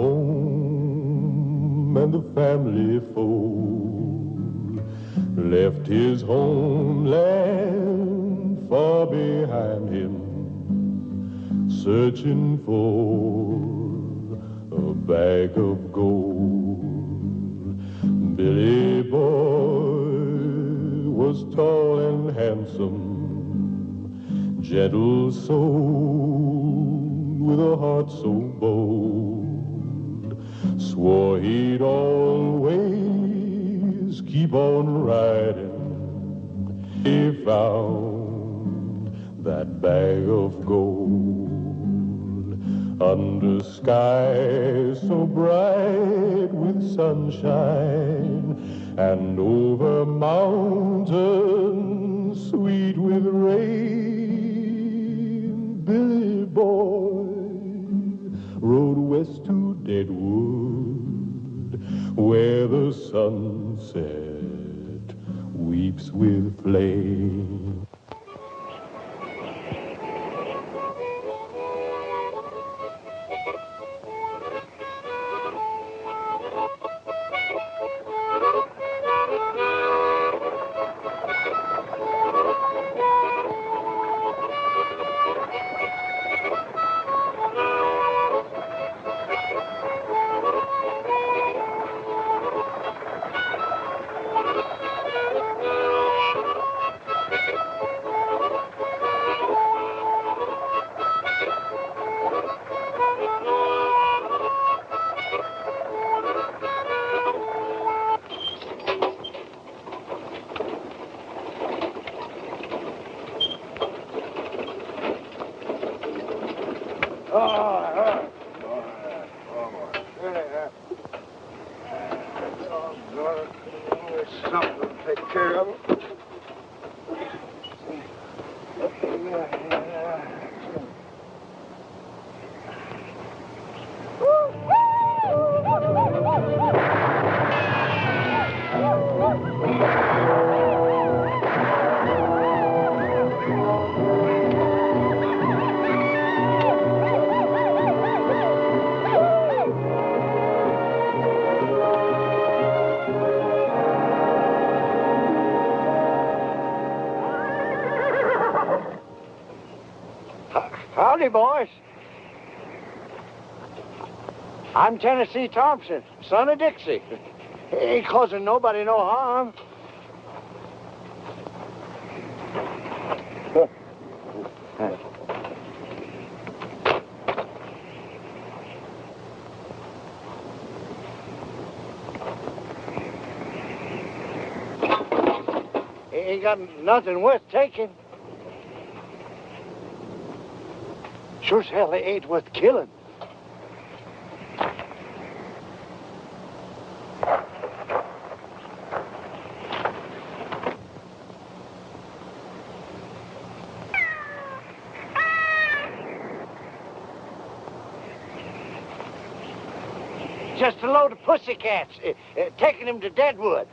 home and the family fold, left his homeland far behind him, searching for a bag of gold. Billy Boy was tall and handsome, gentle souled with a heart so bold, swore he'd always keep on riding. He found that bag of gold under skies so bright with sunshine, and over mountains sweet with rain. Billy Boy rode west to Deadwood, where the sunset weeps with flame. Howdy, boys. I'm Tennessee Thompson, son of Dixie. Ain't causing nobody no harm. Ain't got nothing worth taking. Sure as hell they ain't worth killing. Just a load of pussycats, taking him to Deadwood.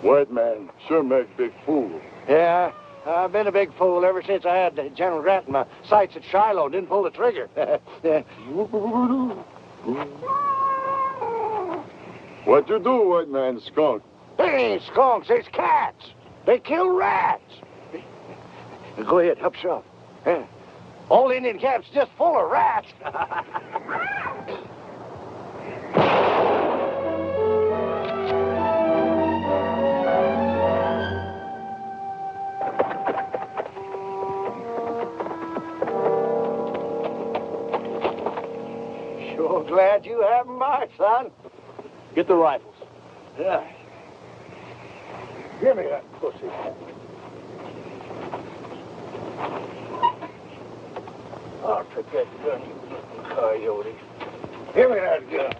White man sure make big fool. Yeah, I've been a big fool ever since I had General Grant in my sights at Shiloh and didn't pull the trigger. What you do, white man, skunk? They ain't skunks, it's cats. They kill rats. Go ahead, help yourself. Old Indian camp's just full of rats. Sure glad you have them back, son. Get the rifles. Yeah. Give me that pussy. I'll take that gun, you little coyote. Give me that gun.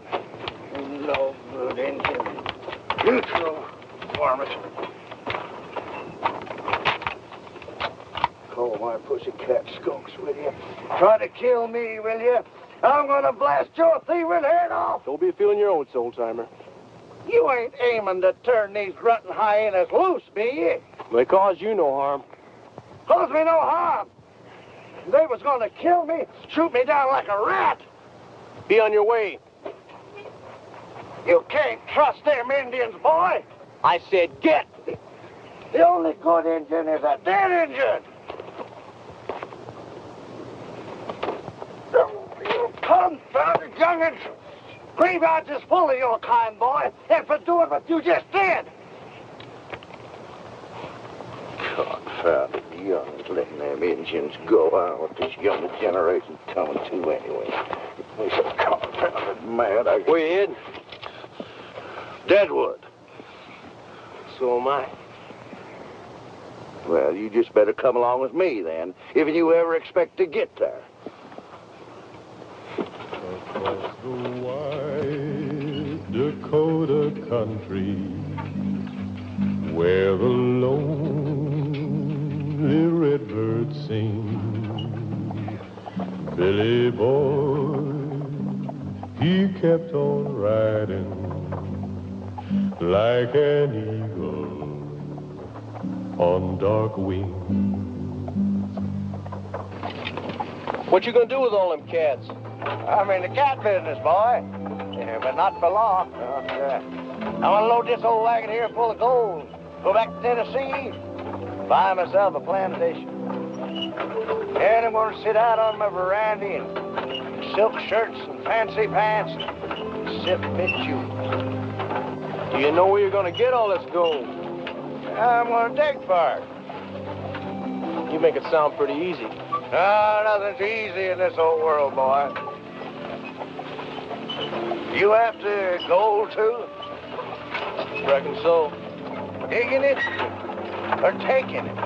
No good Indian. Neutral varmint. my pussycat skunks, will you? Try to kill me, will you? I'm gonna blast your thieving head off. Don't be feeling your oats, old-timer. You ain't aiming to turn these grunting hyenas loose, be you? They caused you no harm. Cause me no harm. They was gonna kill me, shoot me down like a rat. Be on your way. You can't trust them Indians, boy. I said get. The only good Indian is a dead Indian. You confounded young'uns. Graveyards is full of your kind, boy, and for doing what you just did. Confounded young'uns letting them Indians go out. What this younger generation's coming to anyway. We're so confounded mad. Where you heading? Deadwood. So am I. Well, you just better come along with me, then, if you ever expect to get there. Across the wide Dakota country, where the lonely redbird sing, Billy boy, he kept on riding like an eagle on dark wings. What you gonna do with all them cats? I'm in the cat business, boy. Yeah, but not for long. I'm gonna load this old wagon here full of gold. Go back to Tennessee, buy myself a plantation. And I'm gonna sit out on my veranda in silk shirts and fancy pants and sip bitumen. Do you know where you're gonna get all this gold? I'm gonna dig for it. You make it sound pretty easy. No, nothing's easy in this old world, boy. You after gold, too? Reckon so. Digging it or taking it?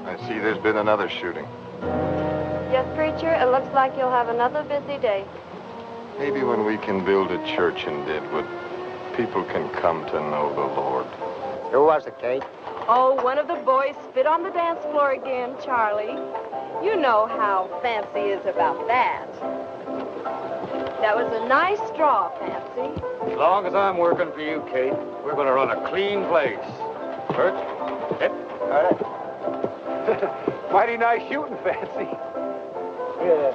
I see there's been another shooting. Yes, preacher, it looks like you'll have another busy day. Maybe when we can build a church in Deadwood, people can come to know the Lord. Who was it, Kate? Oh, one of the boys spit on the dance floor again, Charlie. You know how Fancy is about that. That was a nice draw, Fancy. As long as I'm working for you, Kate, we're going to run a clean place. Bert? Hit. All right. Mighty nice shooting, Fancy. Yeah.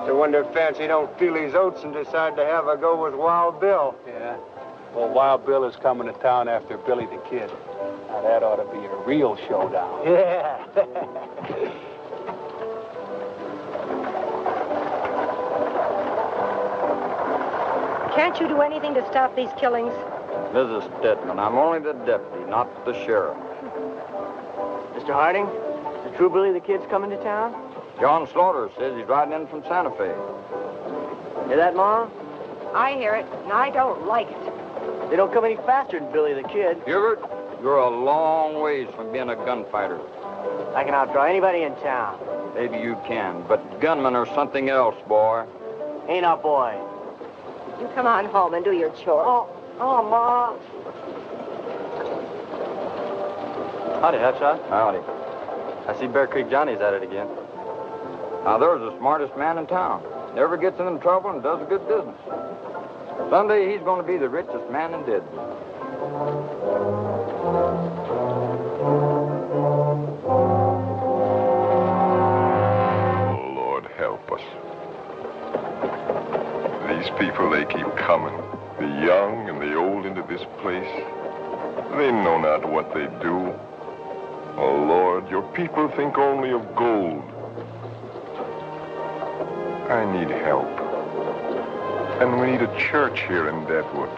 I wonder if Fancy don't feel his oats and decide to have a go with Wild Bill. Yeah. Well, Wild Bill is coming to town after Billy the Kid. Now, that ought to be a real showdown. Yeah. Can't you do anything to stop these killings? Mrs. Stedman, I'm only the deputy, not the sheriff. Mr. Harding, is the true Billy the Kid's coming to town? John Slaughter says he's riding in from Santa Fe. Hear that, Ma? I hear it, and I don't like it. They don't come any faster than Billy the Kid. Hubert, you're a long ways from being a gunfighter. I can outdraw anybody in town. Maybe you can, but gunmen are something else, boy. Ain't a boy. You come on home and do your chores. Oh, Ma. Howdy, Hutshot. Howdy. I see Bear Creek Johnny's at it again. Now, there's the smartest man in town. Never gets into trouble and does a good business. Someday he's going to be the richest man in Deadwood. Oh, Lord, help us. These people, they keep coming. The young and the old into this place. They know not what they do. Oh, Lord, your people think only of gold. I need help. And we need a church here in Deadwood.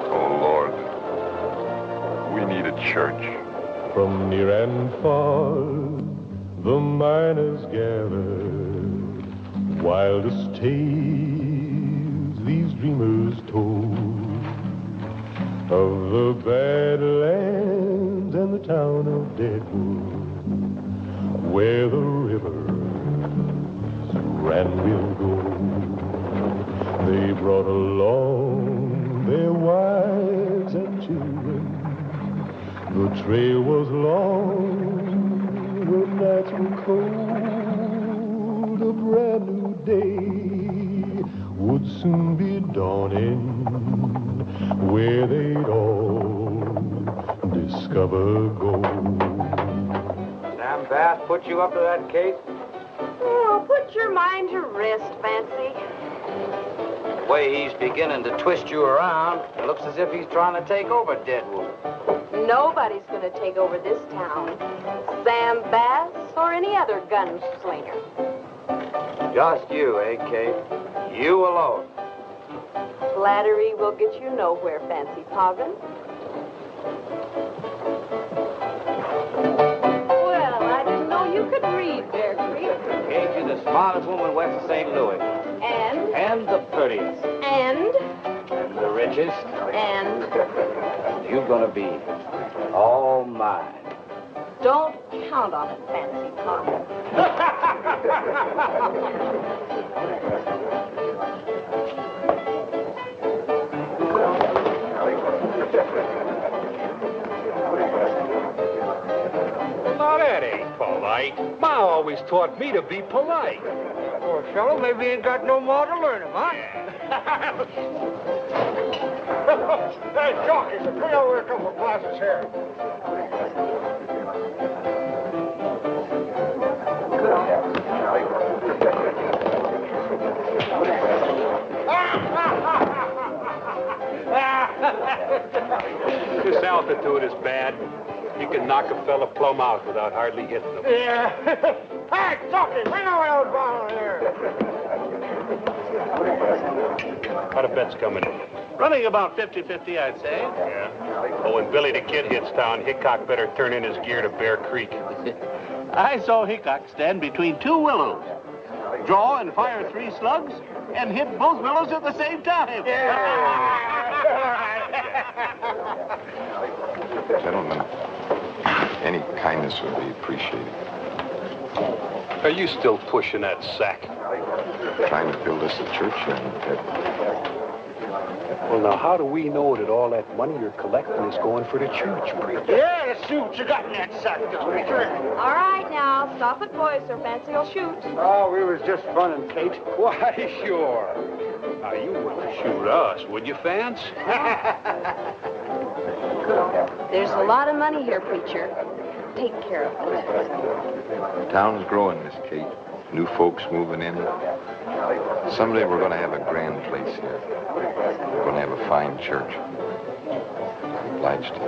Oh, Lord, we need a church. From near and far, the miners gather. Wildest tales these dreamers told of the Badlands and the town of Deadwood, trail was long, the nights were cold. A brand new day would soon be dawning, where they'd all discover gold. Sam Bass put you up to that case? Oh, put your mind to rest, Fancy. The way he's beginning to twist you around, it looks as if he's trying to take over Deadwood. Nobody's going to take over this town. Sam Bass or any other gunslinger. Just you, eh, Kate? You alone. Flattery will get you nowhere, Fancy Poggin. Well, I didn't know you could read, Bear Creek. Kate, you're the smartest woman west of St. Louis. And? And the prettiest. And? And the richest. And? You're gonna be all mine. Don't count on it, Fancy Poggin. Now, that ain't polite. Ma always taught me to be polite. Poor fellow, maybe he ain't got no more to learn him, huh? Hey, Jockey, bring over a couple of glasses here. This altitude is bad. You can knock a fella plumb out without hardly hitting him. Yeah. Hey, Jockey, bring over those bottles here. How the bet's coming in? Running about 50-50, I'd say. Yeah. Oh, when Billy the Kid hits town, Hickok better turn in his gear to Bear Creek. I saw Hickok stand between two willows, draw and fire 3 slugs, and hit both willows at the same time. Gentlemen, any kindness would be appreciated. Are you still pushing that sack? Trying to build us a church here. Well, now, how do we know that all that money you're collecting is going for the church, preacher? Yeah, let's see what you got in that sack, preacher. All right, now, stop it, boys, or Fancy will shoot. Oh, we was just funning, Kate. Why, sure. Now, you wouldn't shoot us, would you, Fance? There's a lot of money here, preacher. Take care of it. The town's growing, Miss Kate. New folks moving in. Someday we're going to have a grand place here. We're going to have a fine church. Obliged to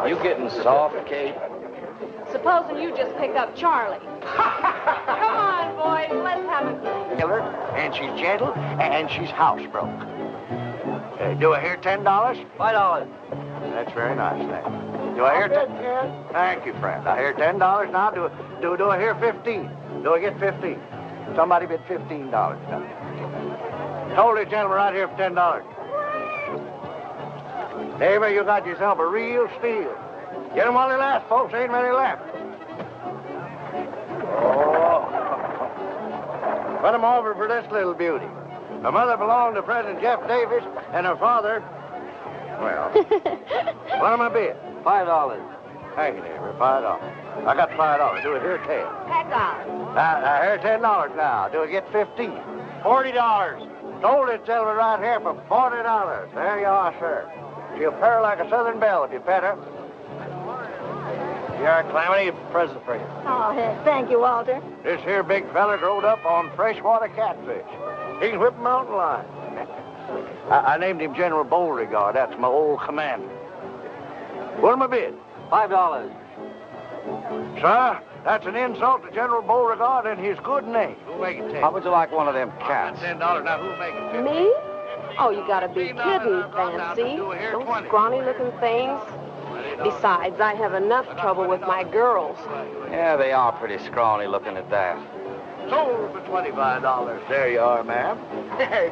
You. You getting soft, Kate? Supposing you just pick up Charlie. Come on, boys, let's have a drink. Killer, and she's gentle, and she's housebroke. Do I hear $10? $5. That's very nice, thank you. Do I hear 10? Thank you, friend. I hear $10 now. Do I hear 15? Do I get 15? Somebody bid $15 now. Hold it, gentlemen, right here for $10. Neighbor, you got yourself a real steal. Get them while they last, folks. Ain't many left. Oh. Put them over for this little beauty. Her mother belonged to President Jeff Davis, and her father, well, what am I bid? $5. Thank you, neighbor, $5. I got $5. Do it here, 10. Heck on. I hear $10 now. Do I get 15? $40. Sold it, gentlemen, right here for $40. There you are, sir. She'll purr like a southern belle if you pet her. Here, Calamity, a present for you. Oh, thank you, Walter. This here big fella growed up on freshwater catfish. He can whip a mountain lion. I named him General Beauregard. That's my old commander. What am I bid? $5. Sir, that's an insult to General Beauregard and his good name. Who'll make it 10? How would you like one of them cats? $10. Now, who'll make it 10? Me? Oh, you gotta be kidding, Fancy. Those scrawny-looking things. Besides, I have enough trouble with my girls. Yeah, they are pretty scrawny looking at that. Sold for $25. There you are, ma'am. Hey,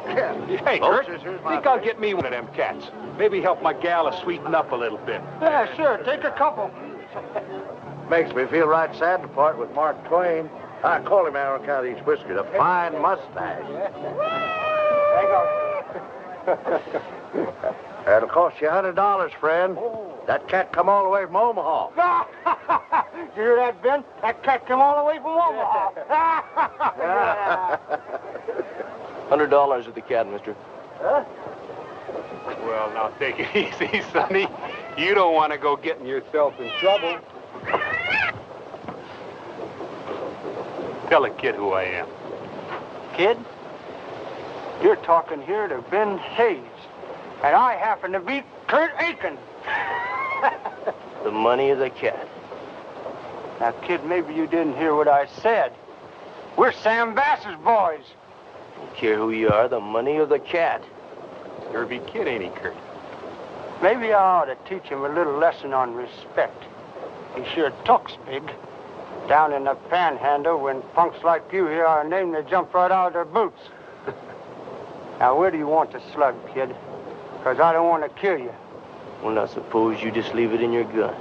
Kurt, think I'll get me one of them cats. Maybe help my gal to sweeten up a little bit. Yeah, sure. Take a couple. Makes me feel right sad to part with Mark Twain. I call him out on account of these whiskers. A fine mustache. That'll cost you $100, friend. That cat come all the way from Omaha. You hear that, Ben? That cat come all the way from Omaha. $100 with the cat, mister. Huh? Well, now take it easy, Sonny. You don't want to go getting yourself in trouble. Tell a kid who I am. Kid, you're talking here to Ben Hayes, and I happen to be Kurt Aiken. The money of the cat. Now, kid, maybe you didn't hear what I said. We're Sam Bass's boys. Don't care who you are, the money of the cat. Derby kid, ain't he, Kurt? Maybe I ought to teach him a little lesson on respect. He sure talks big. Down in the panhandle, when punks like you hear our name, they jump right out of their boots. Now, where do you want to slug, kid? Because I don't want to kill you. Well, now, suppose you just leave it in your gun.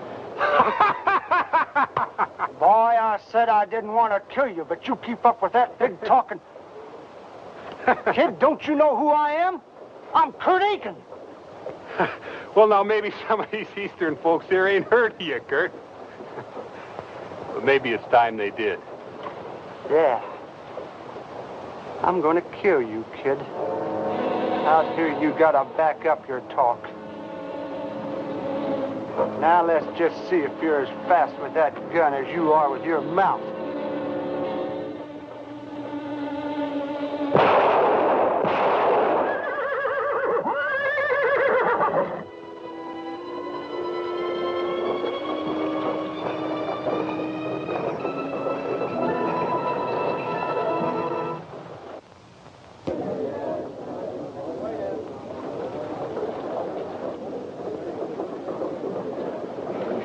Boy, I said I didn't want to kill you, but you keep up with that big talking. Kid, don't you know who I am? I'm Kurt Aiken. Well, now, maybe some of these Eastern folks here ain't heard of you, Kurt. But maybe it's time they did. Yeah. I'm gonna kill you, kid. Out here, you gotta back up your talk. Now let's just see if you're as fast with that gun as you are with your mouth.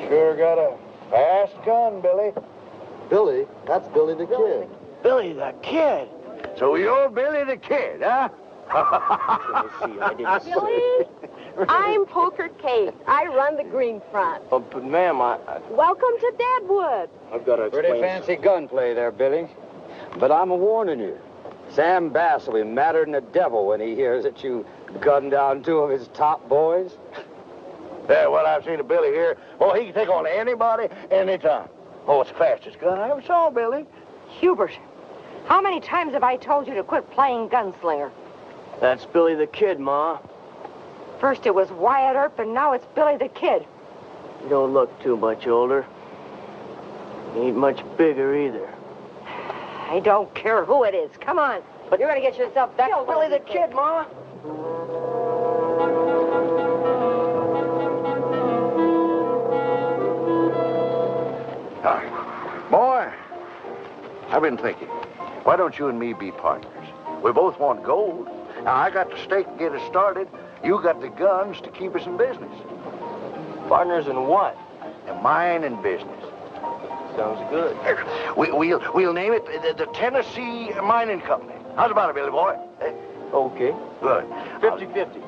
Sure got a fast gun, Billy. Billy? That's Billy the Kid. Billy the Kid. So you're Billy the Kid, huh? Billy, I'm Poker Kate. I run the Green Front. Oh, but ma'am, Welcome to Deadwood. I've got to explain. Pretty fancy gunplay there, Billy. But I'm a warning you. Sam Bass will be madder than the devil when he hears that you gunned down two of his top boys. Yeah, well, I've seen a Billy here. Oh, he can take on anybody, anytime. Oh, it's the fastest gun I ever saw, Billy. Hubert, how many times have I told you to quit playing gunslinger? That's Billy the Kid, Ma. First it was Wyatt Earp, and now it's Billy the Kid. You don't look too much older. You ain't much bigger either. I don't care who it is. Come on. But you're going to get yourself back. That's Billy the Kid, Ma. Boy, I've been thinking, why don't you and me be partners? We both want gold. Now, I got the stake to get us started. You got the guns to keep us in business. Partners in what? The mining business. Sounds good. We'll name it the Tennessee Mining Company. How's about it, Billy boy? Okay. Good. 50-50.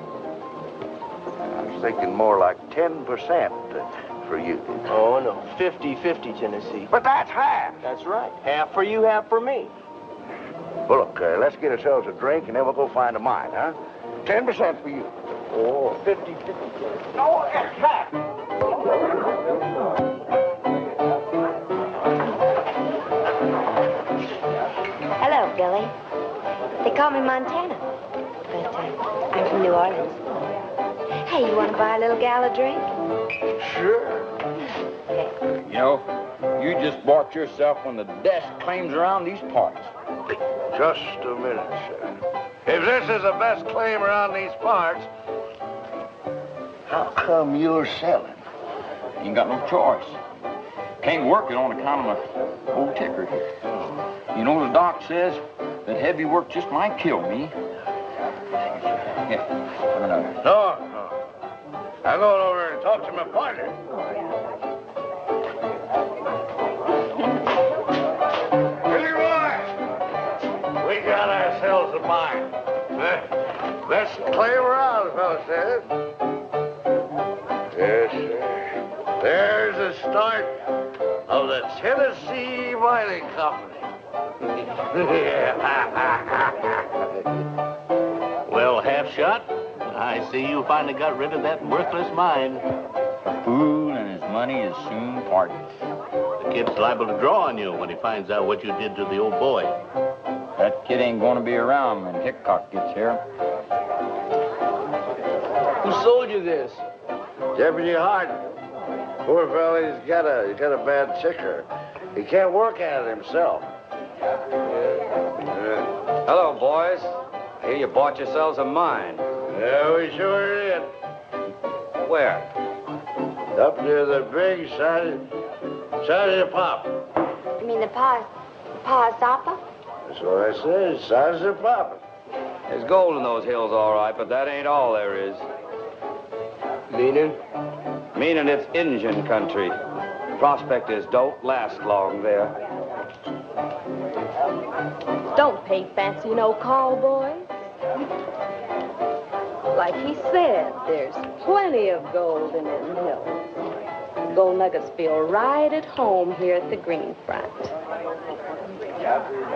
I was thinking more like 10% for you. Oh, no. 50-50, Tennessee. But that's half. That's right. Half for you, half for me. Well, look, let's get ourselves a drink, and then we'll go find a mine, huh? 10% for you. Oh, 50-50. No, it's half. Hello, Billy. They call me Montana, but I'm from New Orleans. Hey, you want to buy a little gal a drink? Sure. You know, you just bought yourself one of the best claims around these parts. Just a minute, sir. If this is the best claim around these parts, how come you're selling? Ain't got no choice. Can't work it on account of my old ticker here. You know, the doc says that heavy work just might kill me. Yeah, another. No. I'm going over and talk to my partner. Billy boy, we got ourselves a mine. Best claim around, the fellow says. Yes, sir. There's the start of the Tennessee Mining Company. Well, half shot, I see you finally got rid of that worthless mine. A fool and his money is soon parted. The kid's liable to draw on you when he finds out what you did to the old boy. That kid ain't going to be around when Hickok gets here. Who sold you this? Deputy Hart. Poor fella, he's got a bad ticker. He can't work at it himself. Hello, boys. I hear you bought yourselves a mine. Yeah, we sure did. Where? Up near the big side of the pop. You mean the Pawasapa? That's what I said, side of the pop. There's gold in those hills, all right, but that ain't all there is. Meaning? Meaning it's Indian country. Prospectors don't last long there. Don't pay fancy no call, boys. Like he said, there's plenty of gold in them hills. Gold nuggets feel right at home here at the Green Front.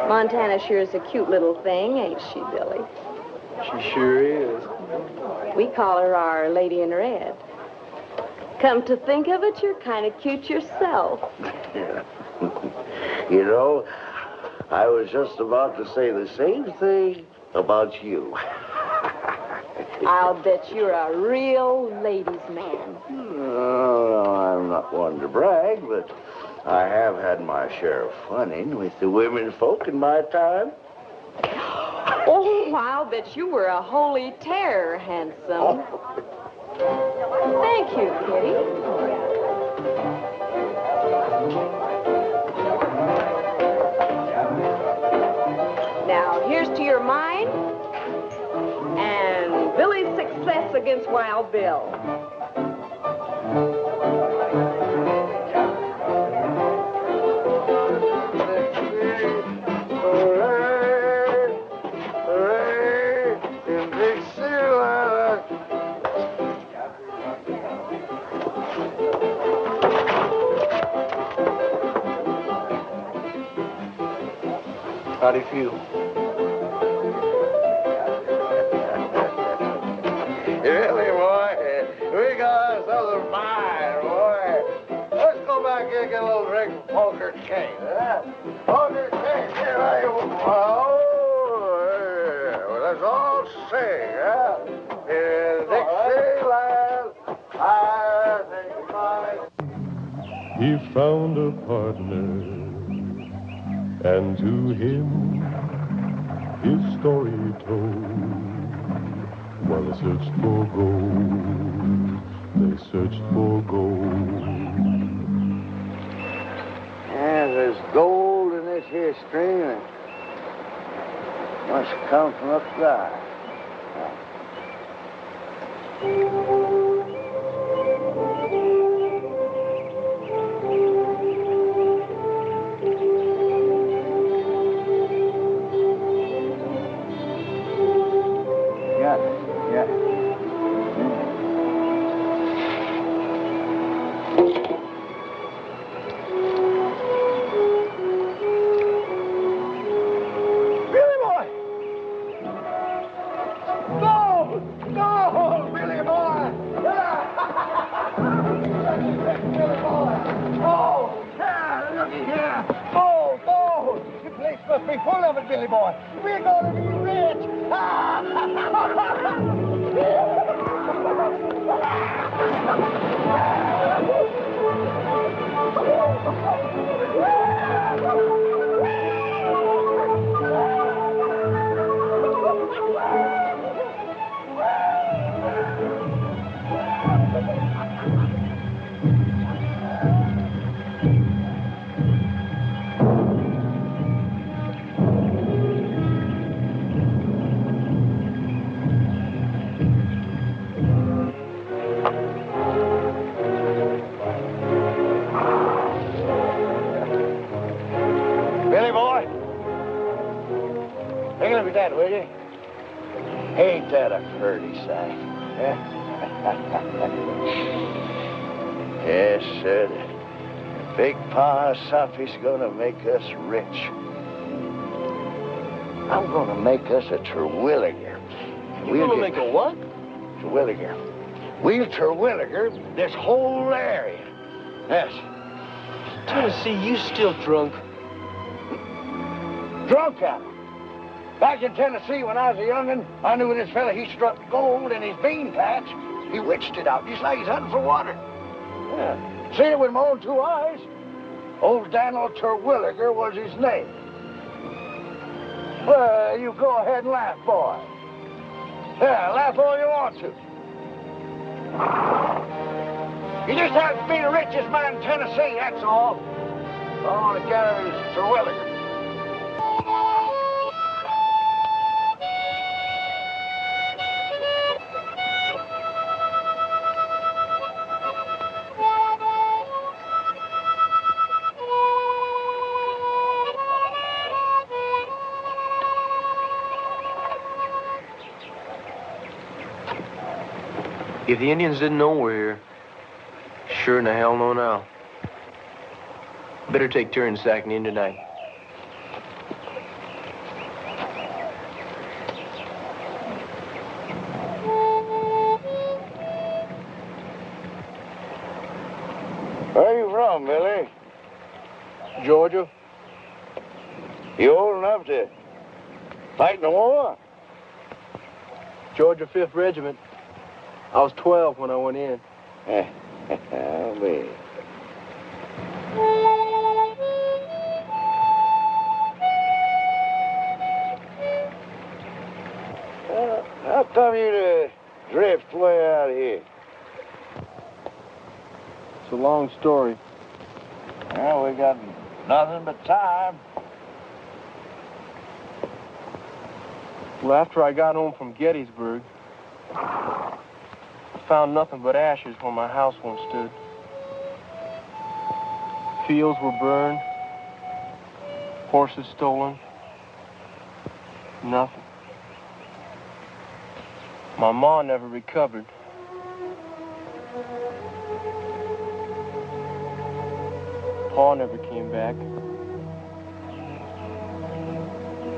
Montana sure is a cute little thing, ain't she, Billy? She sure is. We call her our Lady in Red. Come to think of it, you're kind of cute yourself. You know, I was just about to say the same thing about you. I'll bet you're a real ladies' man. No, I'm not one to brag, but I have had my share of funning with the women folk in my time. Oh, I'll bet you were a holy terror, handsome. Thank you, Kitty. Now, here's to your mind and Billy's success against Wild Bill. How do you feel? Really, boy, we got ourselves a fine, boy. Let's go back here and get a little drink of poker king, huh? Poker king, here I am. Oh, yeah. Well, let's all sing, huh? In Dixieland, I think mine. He found a partner, and to him his story told. While they searched for gold, they searched for gold. Yeah, there's gold in this here stream, and must come from up there. That, will you? Ain't that a pretty sight? Yes, sir. The big Pawasap's gonna make us rich. I'm gonna make us a Terwilliger. You're gonna make a what? Terwilliger. We'll Terwilliger this whole area. Yes. Tennessee, you still drunk? Drunk at it. Back in Tennessee when I was a young'un, I knew this fella, he struck gold in his bean patch. He witched it out, just like he's hunting for water. Yeah. Seen it with my own 2 eyes. Old Daniel Terwilliger was his name. Well, you go ahead and laugh, boy. Yeah, laugh all you want to. You just have to be the richest man in Tennessee, that's all. All on account of his Terwilliger. If the Indians didn't know we're here, sure in the hell know now. Better take turns sacking in tonight. Where you from, Billy? Georgia? You old enough to fight in the war? Georgia 5th Regiment. I was 12 when I went in. I'll be. How come you to drift way out here? It's a long story. Well, we got nothing but time. Well, after I got home from Gettysburg, found nothing but ashes where my house once stood. Fields were burned, horses stolen, nothing. My ma never recovered. Pa never came back.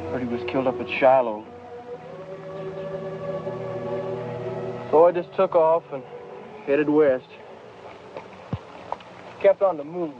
Heard he was killed up at Shiloh. So I just took off and headed west. Kept on the move.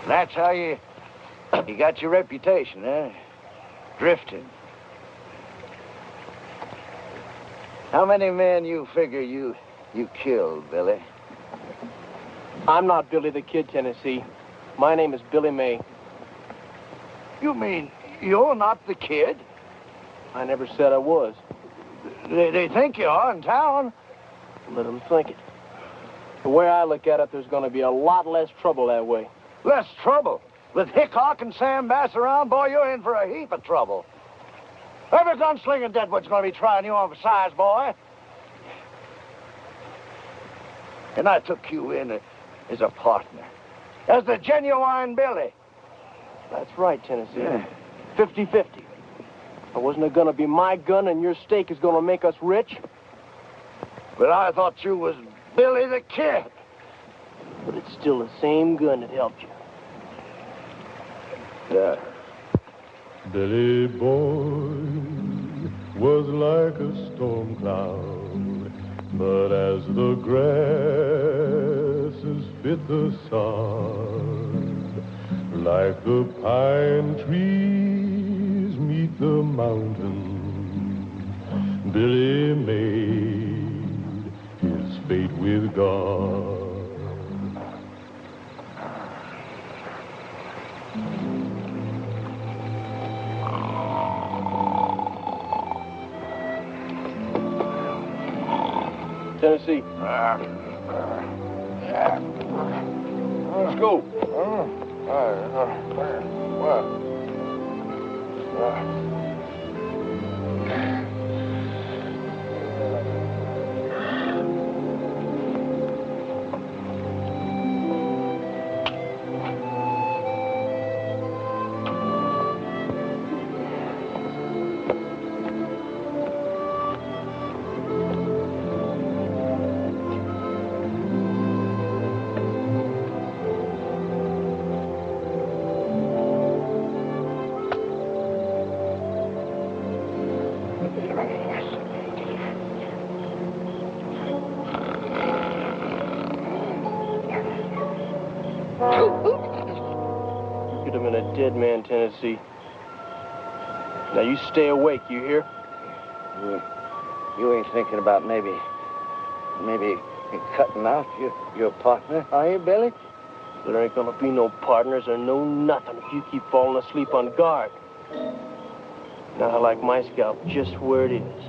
That's how you got your reputation, eh? Drifting. How many men you figure you killed, Billy? I'm not Billy the Kid, Tennessee. My name is Billy May. You mean you're not the kid? I never said I was. They think you are in town. Let them think it. The way I look at it, there's going to be a lot less trouble that way. Less trouble. With Hickok and Sam Bass around, boy, you're in for a heap of trouble. Every gunslinger in Deadwood's going to be trying you on for size, boy. And I took you in as a partner. As the genuine Billy. That's right, Tennessee. 50-50. But wasn't it going to be my gun and your stake is going to make us rich? But I thought you was Billy the Kid. But it's still the same gun that helped you. Yeah. Billy Boy was like a storm cloud, but as the grasses fit the sod, like the pine trees meet the mountain, Billy made his fate with God. Tennessee. Let's go. talking to dead man, Tennessee. Now you stay awake, you hear? You ain't thinking about maybe cutting out your partner, are you, Billy? There ain't gonna be no partners or no nothing if you keep falling asleep on guard. Now I like my scalp just where it is.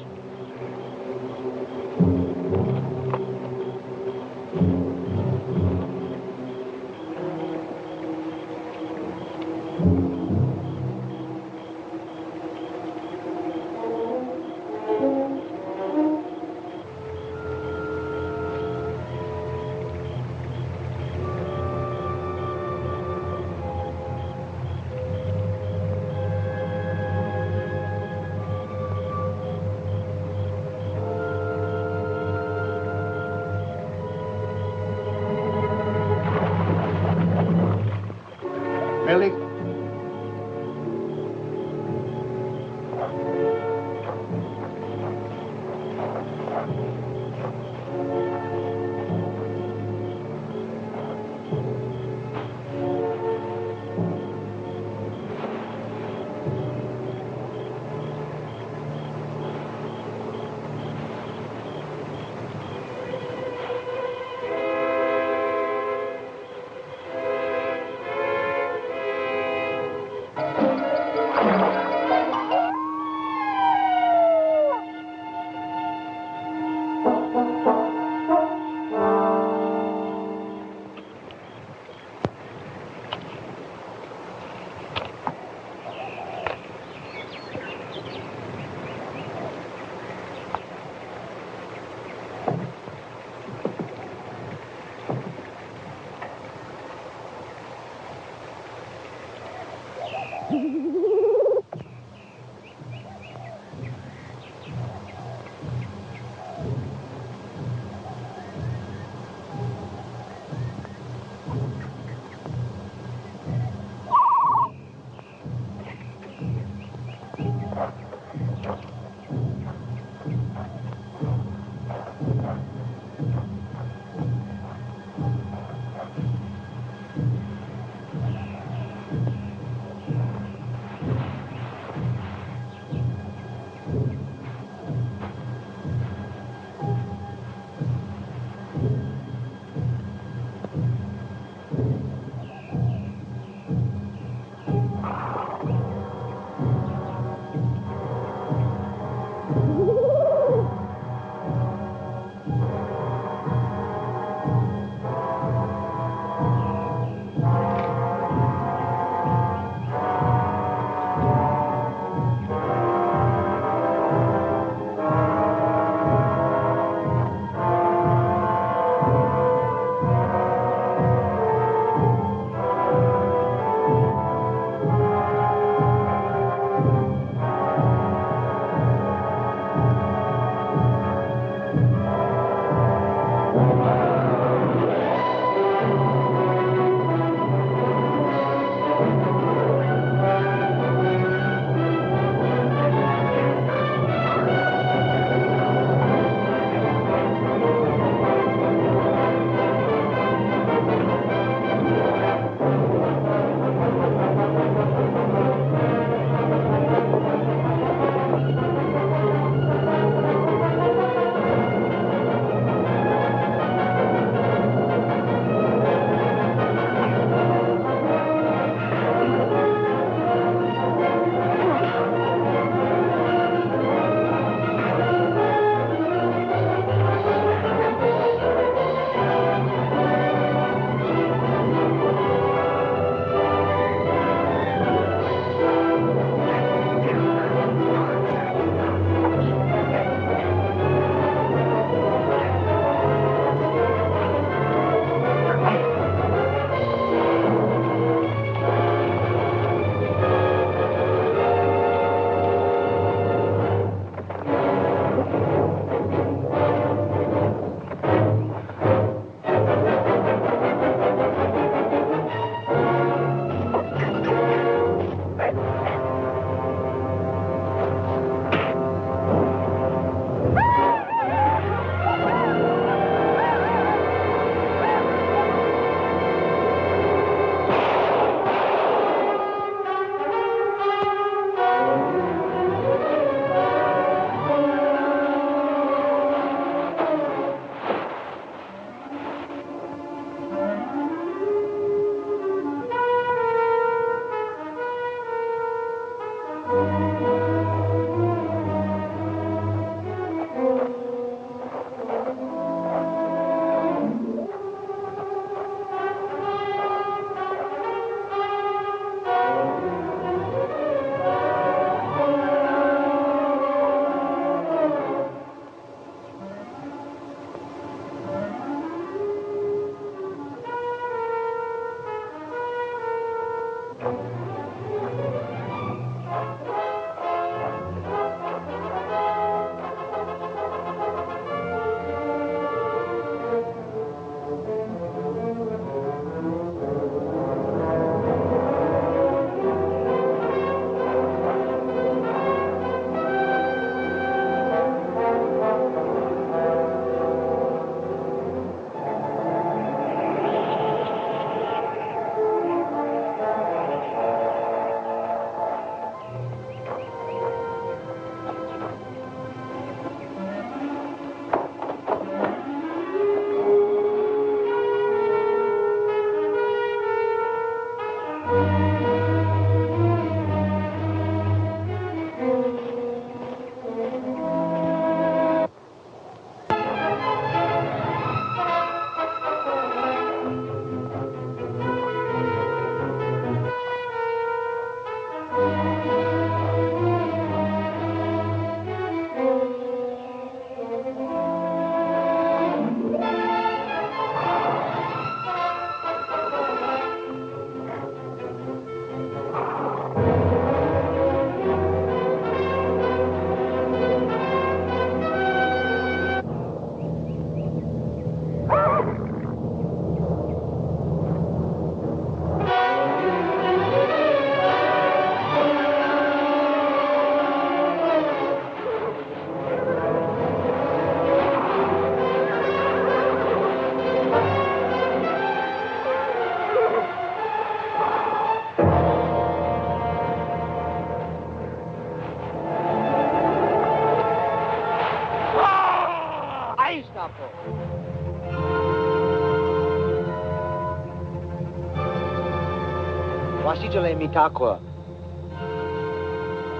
Washijole mitakwa.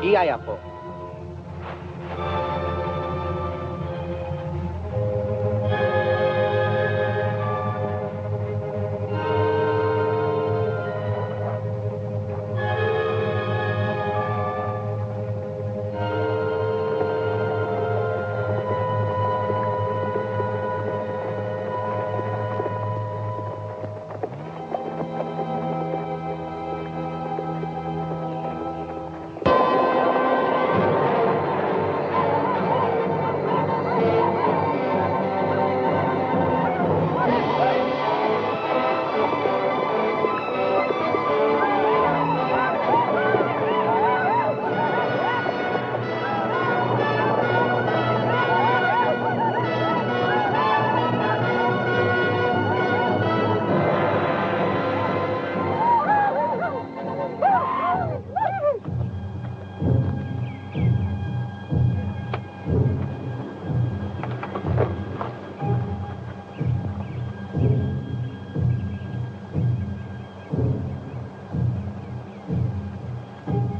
Iayapo.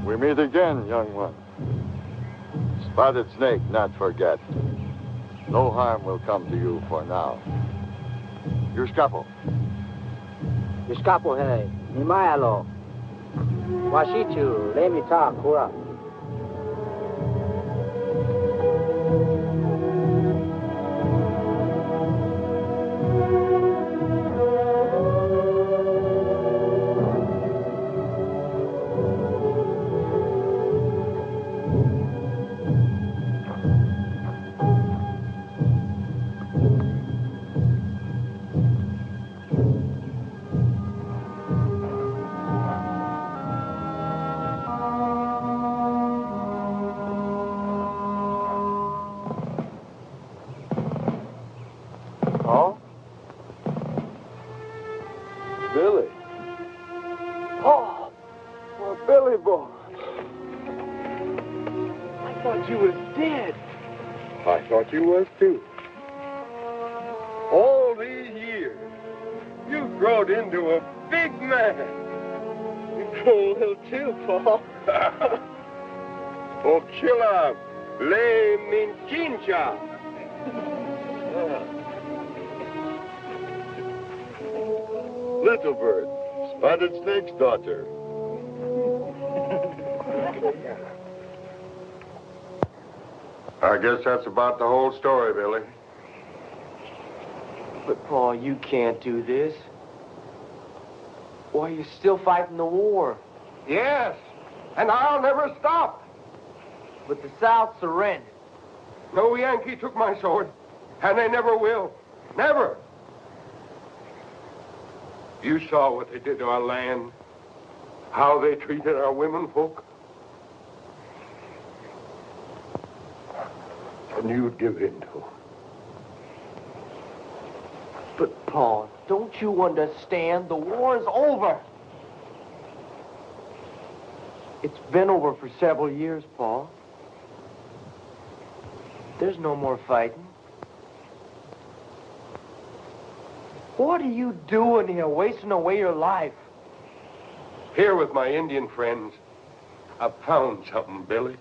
We meet again, young one. Spotted snake, not forget. No harm will come to you for now. Your scapo. Your scapo, hey. Nimayalo. Washichu, let me talk, Kura. Billy. Oh, well, Billy boy. I thought you was dead. I thought you was too. All these years, you've grown into a big man. You grown a little too, Paul. Ochila, le minchincha. Little Bird, Spotted Snake's daughter. I guess that's about the whole story, Billy. But, Paul, you can't do this. Why, you're still fighting the war. Yes, and I'll never stop. But the South surrendered. No Yankee took my sword, and they never will. Never. You saw what they did to our land, how they treated our women folk. And you'd give in to. But, Paul, don't you understand? The war's over. It's been over for several years, Paul. There's no more fighting. What are you doing here, wasting away your life? Here with my Indian friends, I found something, Billy.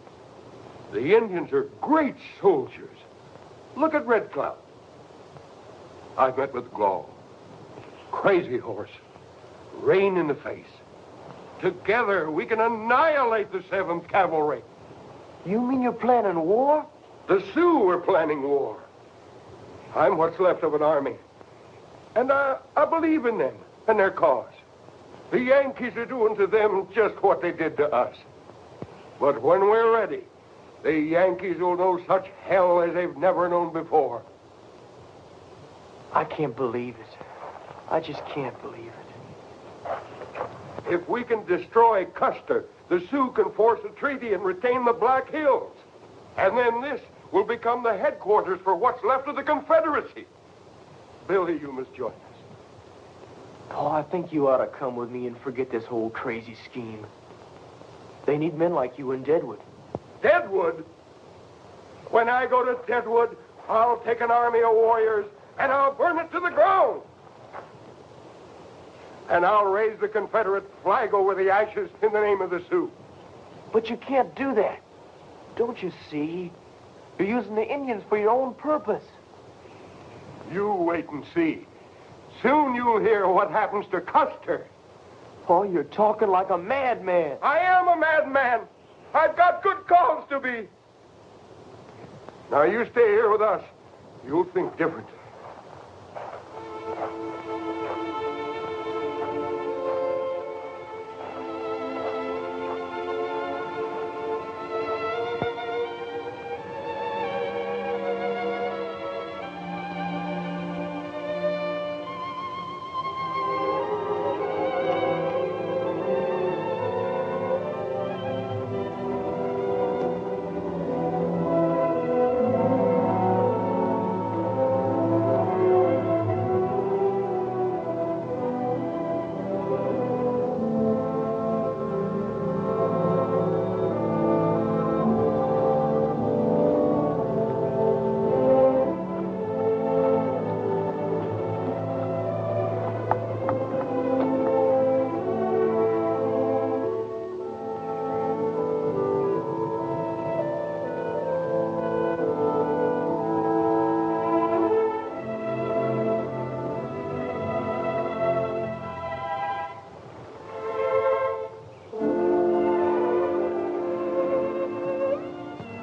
The Indians are great soldiers. Look at Red Cloud. I've met with Gall. Crazy Horse. Rain in the face. Together, we can annihilate the 7th Cavalry. You mean you're planning war? The Sioux are planning war. I'm what's left of an army. And I believe in them and their cause. The Yankees are doing to them just what they did to us. But when we're ready, the Yankees will know such hell as they've never known before. I can't believe it. I just can't believe it. If we can destroy Custer, the Sioux can force a treaty and retain the Black Hills. And then this will become the headquarters for what's left of the Confederacy. Billy, you must join us. Paul, I think you ought to come with me and forget this whole crazy scheme. They need men like you in Deadwood. Deadwood? When I go to Deadwood, I'll take an army of warriors and I'll burn it to the ground. And I'll raise the Confederate flag over the ashes in the name of the Sioux. But you can't do that. Don't you see? You're using the Indians for your own purpose. You wait and see. Soon you'll hear what happens to Custer. Oh, you're talking like a madman. I am a madman. I've got good cause to be. Now you stay here with us. You'll think different.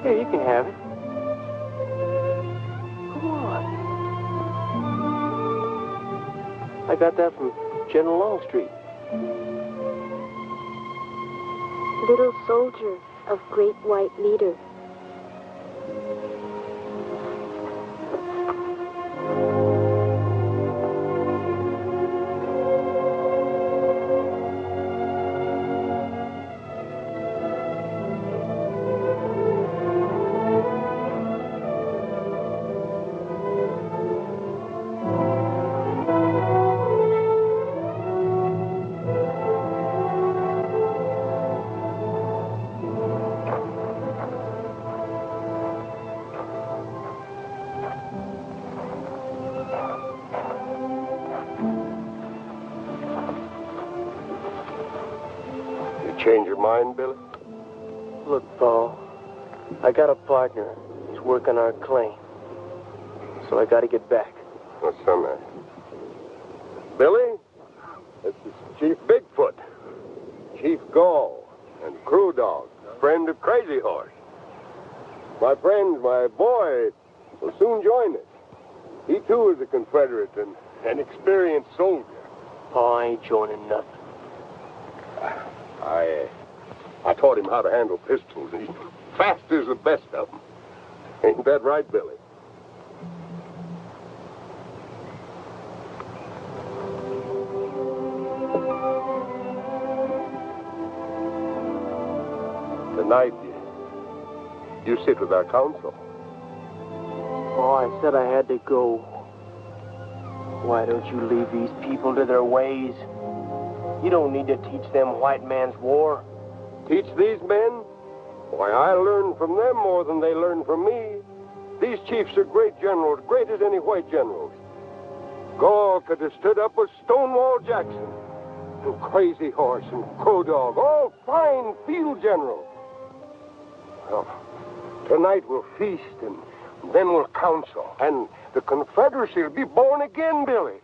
Here, you can have it. Come on. I got that from General Longstreet. Little soldier of great white leader. Change your mind, Billy? Look, Paul, I got a partner. He's working our claim. So I got to get back. What's so nice? Billy, this is Chief Bigfoot, Chief Gall, and Crew Dog, friend of Crazy Horse. My friend, my boy, will soon join us. He, too, is a Confederate and an experienced soldier. Paul, I ain't joining nothing. I taught him how to handle pistols. He's fast as the best of them. Ain't that right, Billy? Tonight, you sit with our council. Oh, I said I had to go. Why don't you leave these people to their ways? You don't need to teach them white man's war. Teach these men? Why, I learned from them more than they learned from me. These chiefs are great generals, great as any white generals. Gall could have stood up with Stonewall Jackson, and Crazy Horse and Crow Dog, all fine field generals. Well, tonight we'll feast, and then we'll council, and the Confederacy will be born again, Billy.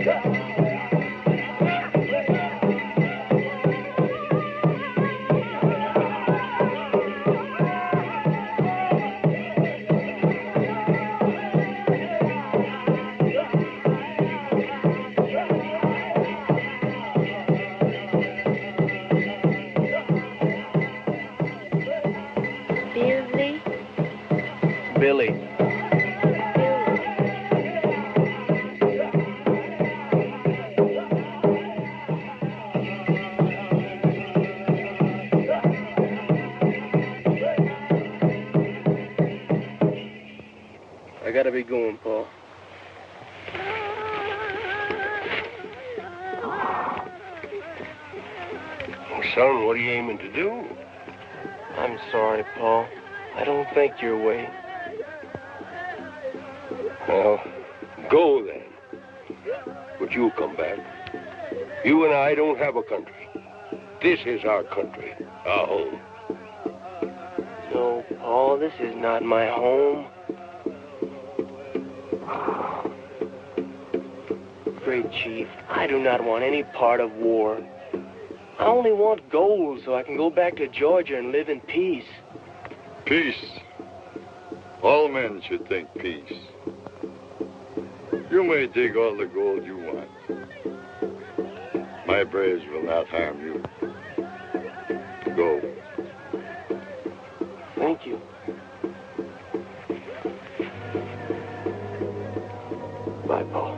Yeah. gotta be going, Paul. Oh, son, what are you aiming to do? I'm sorry, Paul. I don't think your way. Well, go then. But you'll come back. You and I don't have a country. This is our country, our home. No, Paul, this is not my home. Great Chief, I do not want any part of war. I only want gold so I can go back to Georgia and live in peace. Peace. All men should think peace. You may take all the gold you want. My braves will not harm you. Go. Thank you. Bye, Paul.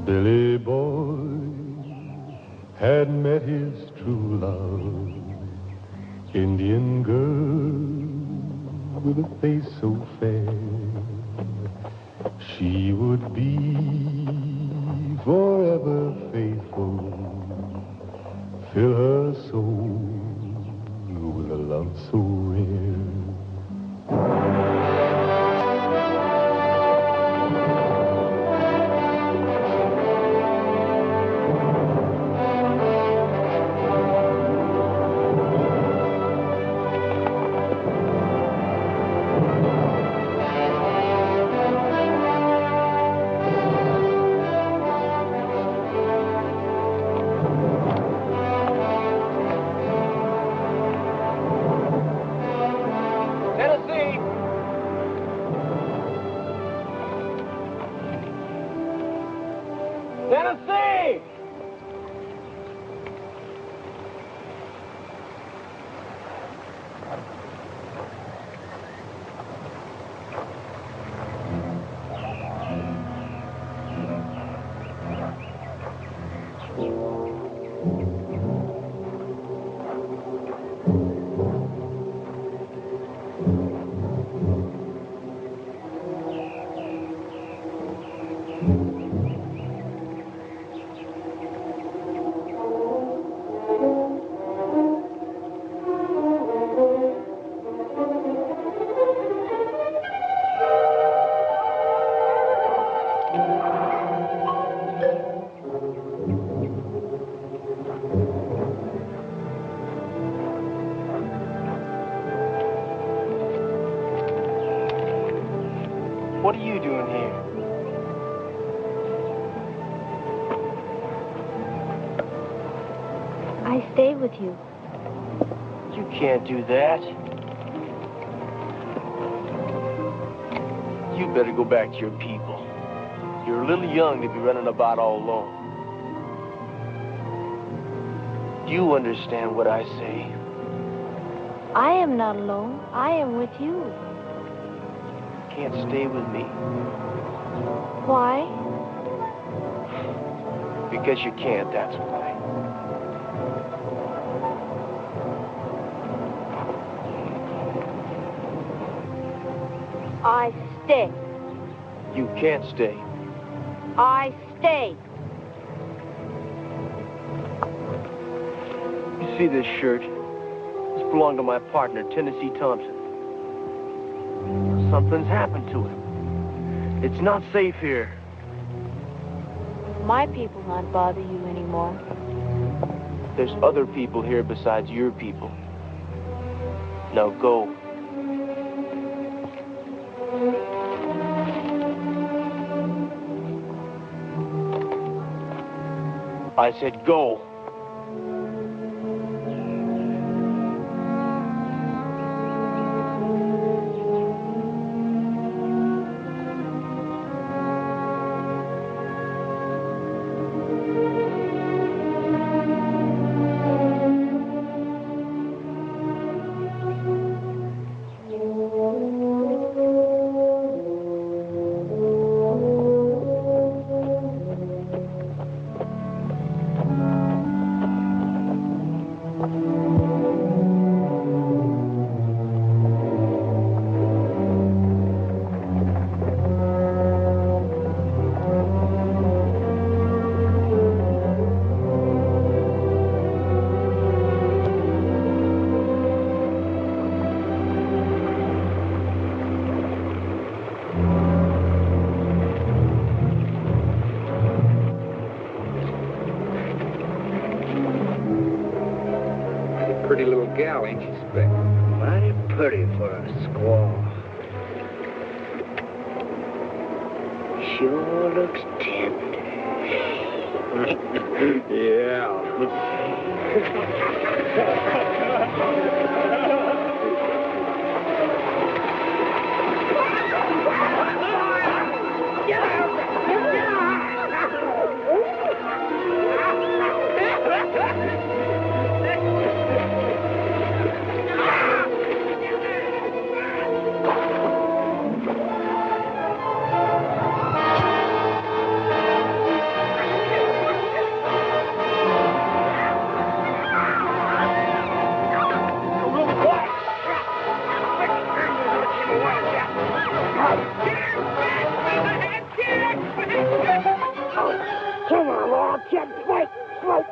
Billy Boy had met his true love, Indian girl with a face so fair. She would be forever faithful, fill her soul with a love so rare. Tennessee! What are you doing here? I stay with you. You can't do that. You better go back to your people. You're a little young to be running about all alone. Do you understand what I say? I am not alone. I am with you. Can't stay with me. Why? Because you can't, that's why. I stay. You can't stay. I stay. You see this shirt? This belonged to my partner, Tennessee Thompson. Something's happened to him. It's not safe here. My people won't bother you anymore. There's other people here besides your people. Now go. I said go. pretty little gal, ain't she, Speck? Mighty pretty for a squaw. Sure looks tender. Yeah. Come on, Law, Jeb, fight, fight.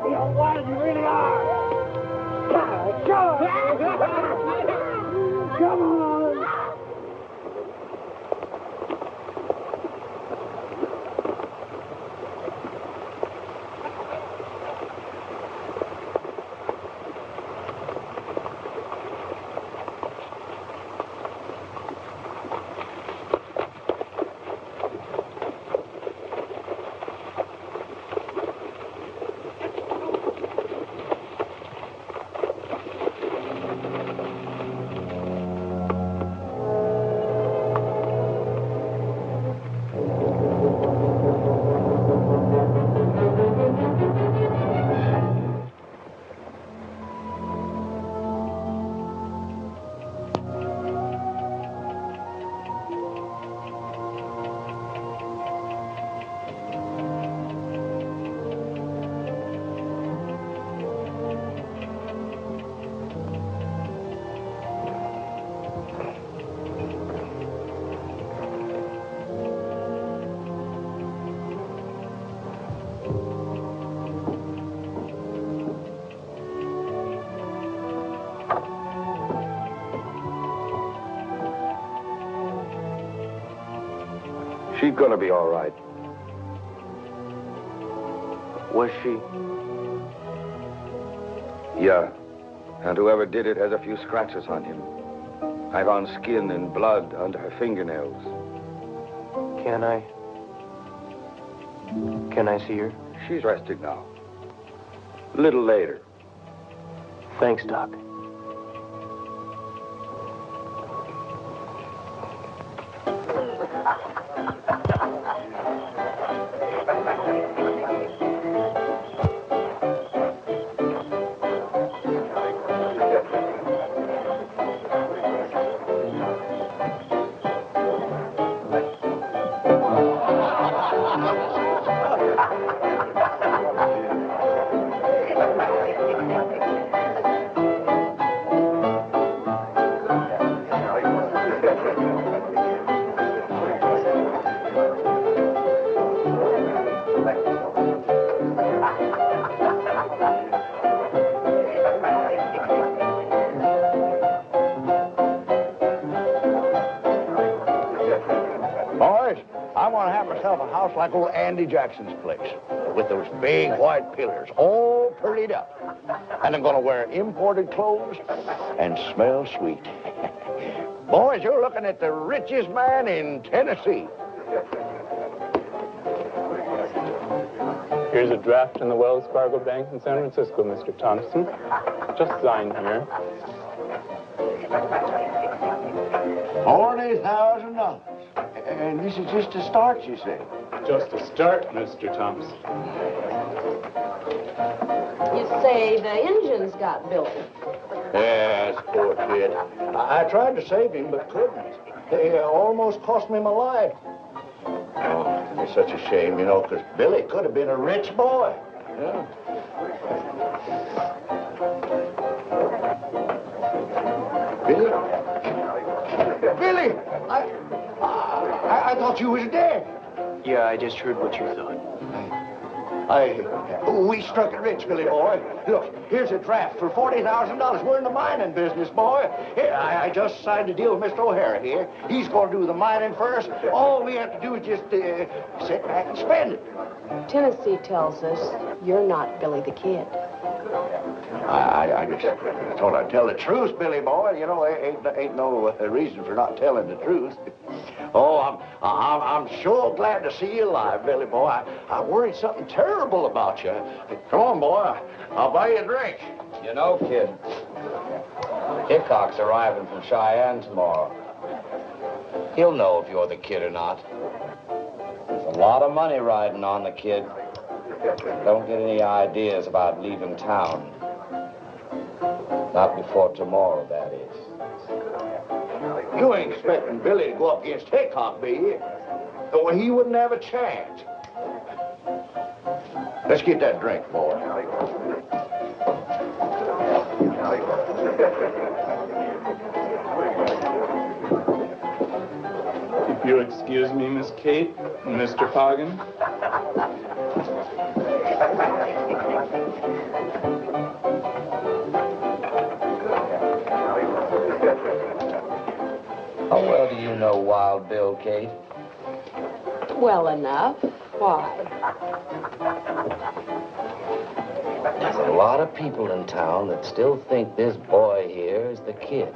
See how wild you really are. Come on. She's gonna be all right. Was she? Yeah. And whoever did it has a few scratches on him. I found skin and blood under her fingernails. Can I see her? She's resting now. A little later. Thanks, Doc. Like old Andy Jackson's place, with those big white pillars, all purlied up. And I'm gonna wear imported clothes and smell sweet. Boys, you're looking at the richest man in Tennessee. Here's a draft in the Wells Fargo Bank in San Francisco, Mr. Thompson. Just sign here. $40,000. And this is just a start, you say? Just a start, Mr. Thompson. You say the engine's got Billy. Yes, poor kid. I tried to save him, but couldn't. They almost cost me my life. Oh, it's such a shame, you know, because Billy could have been a rich boy. Yeah. Billy? Billy! I thought you was dead. Yeah, I just heard what you thought. We struck it rich, Billy boy. Look, here's a draft for $40,000. We're in the mining business, boy. Here, I just signed a deal with Mr. O'Hara here. He's going to do the mining first. All we have to do is just sit back and spend it. Tennessee tells us you're not Billy the Kid. I just thought I'd tell the truth, Billy boy. You know, ain't no reason for not telling the truth. Oh, I'm sure glad to see you alive, Billy boy. I worried something terrible about you. Come on, boy. I'll buy you a drink. You know, kid, Hickok's arriving from Cheyenne tomorrow. He'll know if you're the kid or not. There's a lot of money riding on the kid. Don't get any ideas about leaving town. Not before tomorrow, that is. You ain't expecting Billy to go up against Hickok, be you? Well, he wouldn't have a chance. Let's get that drink, boy. If you'll excuse me, Miss Kate and Mr. Poggin. How well do you know Wild Bill, Kate? Well enough. Why? There's a lot of people in town that still think this boy here is the kid.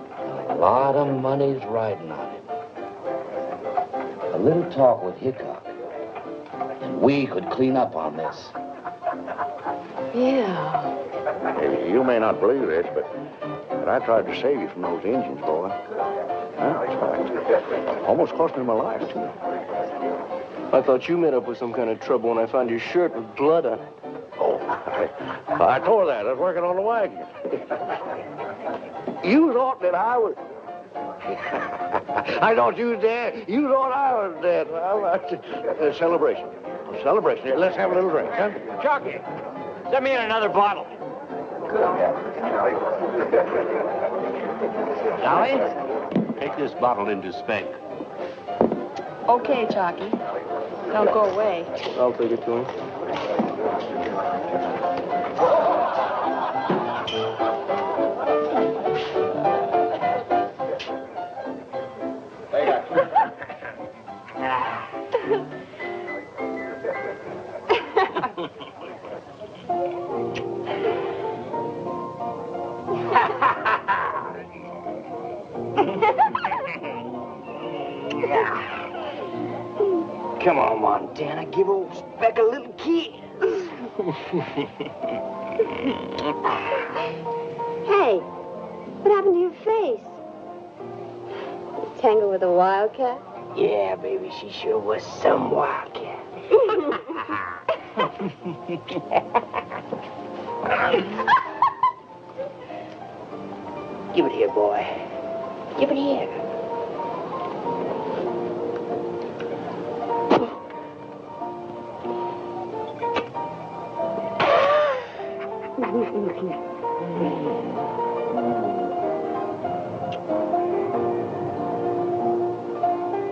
And a lot of money's riding on him. A little talk with Hickok, and we could clean up on this. Yeah. You may not believe this, but I tried to save you from those Indians, boy. Almost cost me my life, too. I thought you met up with some kind of trouble when I found your shirt with blood on it. Oh, I tore that. I was working on the wagon. You thought that I was... I thought you was dead. You thought I was dead. Well, celebration. Celebration. Here, let's have a little drink, huh? Jockey, send me in another bottle. Dolly, take this bottle into Spank. Okay, Chalky. Don't go away. I'll take it to him. Come on, Montana, give old Speck a little kiss. Hey, what happened to your face? Tangled with a wildcat? Yeah, baby, she sure was some wildcat. Give it here, boy. Give it here.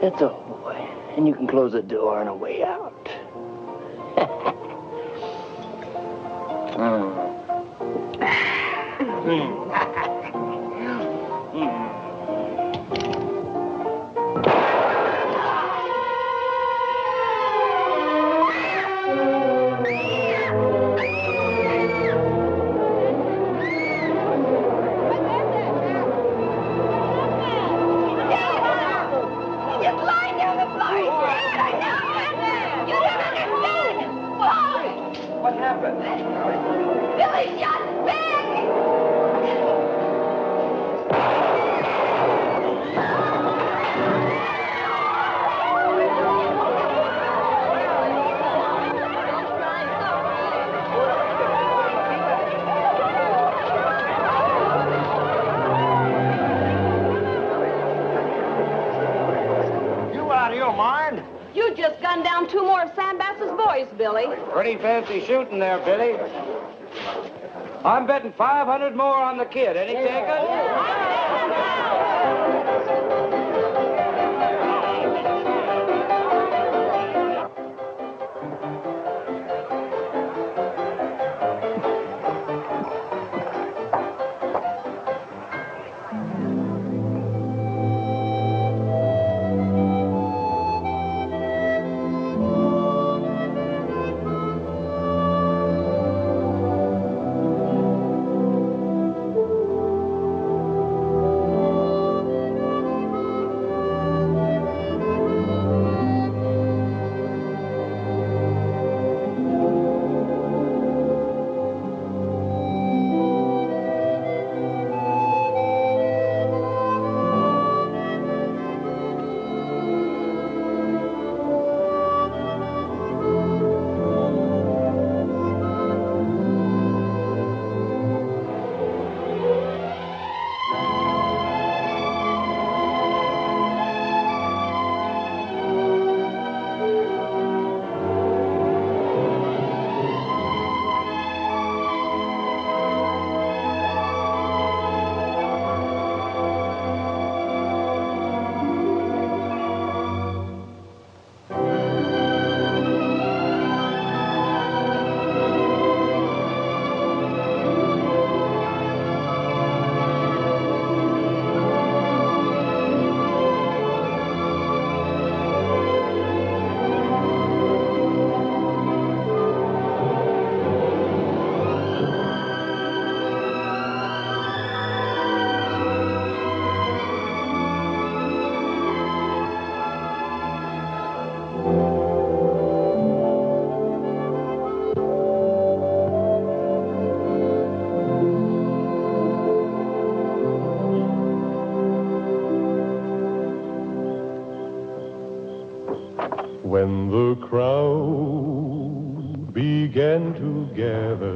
That's all, boy. And you can close the door on the way out. You just gunned down 2 more of Sam Bass's boys, Billy. Pretty fancy shooting there, Billy. I'm betting 500 more on the kid. Any takers? began to gather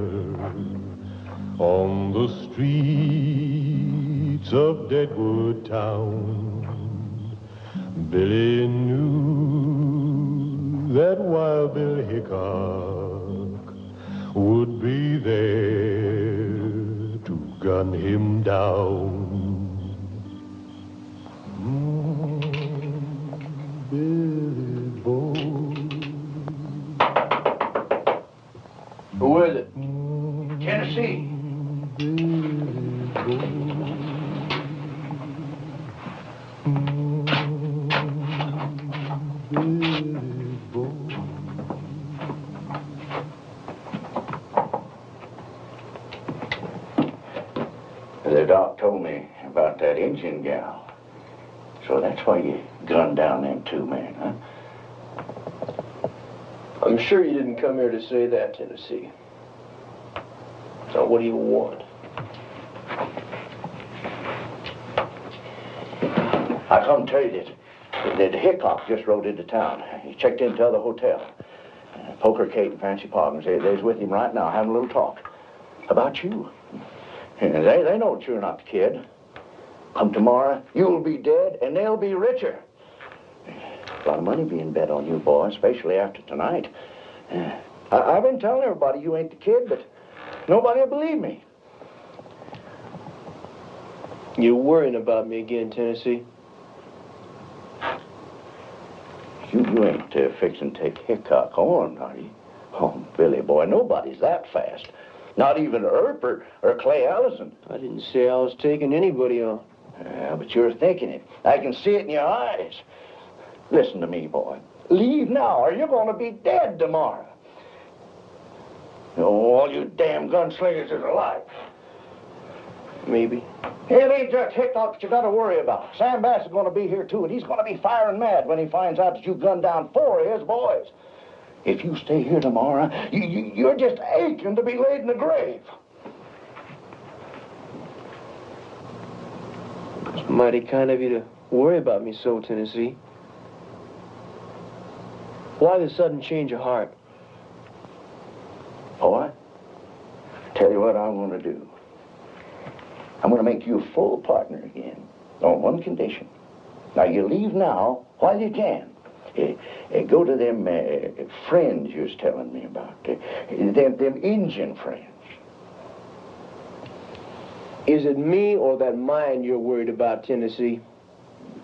on the streets of Deadwood town. Billy knew that Wild Bill Hickok would be there to gun him down. Billy boy. Who is it? Tennessee. The doc told me about that Indian gal. So that's why you gunned down them two men, huh? I'm sure you didn't come here to say that, Tennessee. Now, what do you want? I come tell you that Hickok just rode into town. He checked into the other hotel. Poker Kate and Fancy Poggins, they's with him right now, having a little talk about you. And they know that you're not the kid. Come tomorrow, you'll be dead, and they'll be richer. A lot of money being bet on you, boy, especially after tonight. I've been telling everybody you ain't the kid, but nobody will believe me. You're worrying about me again, Tennessee. You ain't fixing to take Hickok on, are you? Oh, Billy, boy, nobody's that fast. Not even Earp or Clay Allison. I didn't say I was taking anybody on. Yeah, but you're thinking it. I can see it in your eyes. Listen to me, boy. Leave now, or you're going to be dead tomorrow. Oh, all you damn gunslingers is alive. Maybe. It ain't just Hickok that you got to worry about. Sam Bass is going to be here, too, and he's going to be firing mad when he finds out that you gunned down 4 of his boys. If you stay here tomorrow, you're just aching to be laid in the grave. It's mighty kind of you to worry about me so, Tennessee. Why the sudden change of heart? Boy, tell you what I'm going to do. I'm going to make you a full partner again, on one condition. Now, you leave now while you can. Go to them friends you was telling me about. Them Indian friends. Is it me or that mine you're worried about, Tennessee?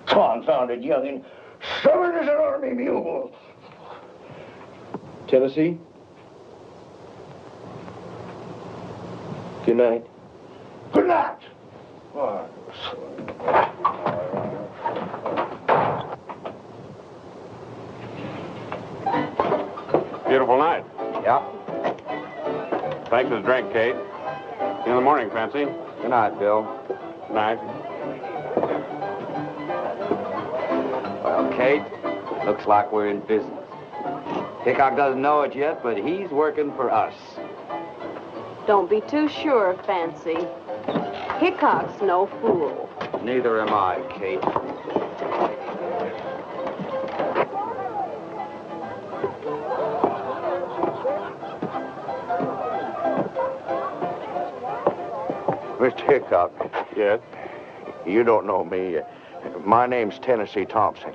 Confounded youngin'. Stubborn as an army mule. Tennessee? Good night. Good night. Beautiful night. Yeah. Thanks for the drink, Kate. See you in the morning, Fancy. Good night, Bill. Good night. Well, Kate, looks like we're in business. Hickok doesn't know it yet, but he's working for us. Don't be too sure, Fancy. Hickok's no fool. Neither am I, Kate. Mr. Hickok. Yes? You don't know me. My name's Tennessee Thompson.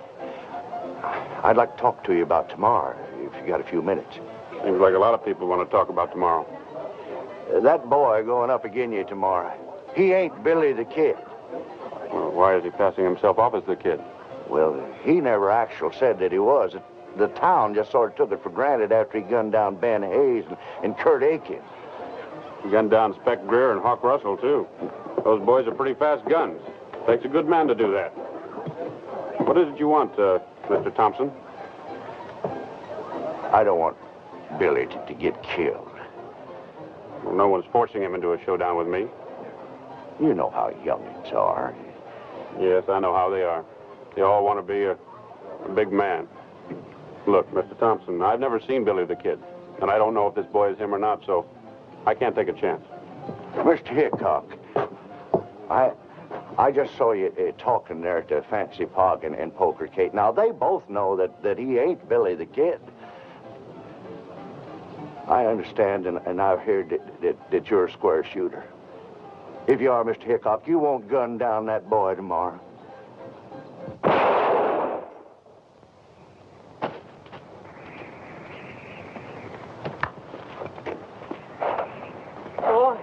I'd like to talk to you about tomorrow, if you got a few minutes. Seems like a lot of people want to talk about tomorrow. That boy going up again you tomorrow, he ain't Billy the Kid. Well, why is he passing himself off as the kid? Well, he never actually said that he was. The town just sort of took it for granted after he gunned down Ben Hayes and Kurt Aiken. He gunned down Spec Greer and Hawk Russell, too. Those boys are pretty fast guns. Takes a good man to do that. What is it you want, Mr. Thompson? I don't want Billy to get killed. Well, no one's forcing him into a showdown with me. You know how youngins are. Yes, I know how they are. They all want to be a big man. Look, Mr. Thompson, I've never seen Billy the Kid, and I don't know if this boy is him or not, so I can't take a chance. Mr. Hickok, I just saw you talking there to Fancy Pog and Poker Kate. Now, they both know that he ain't Billy the Kid. I understand, and I've heard that you're a square shooter. If you are, Mr. Hickok, you won't gun down that boy tomorrow. Boy,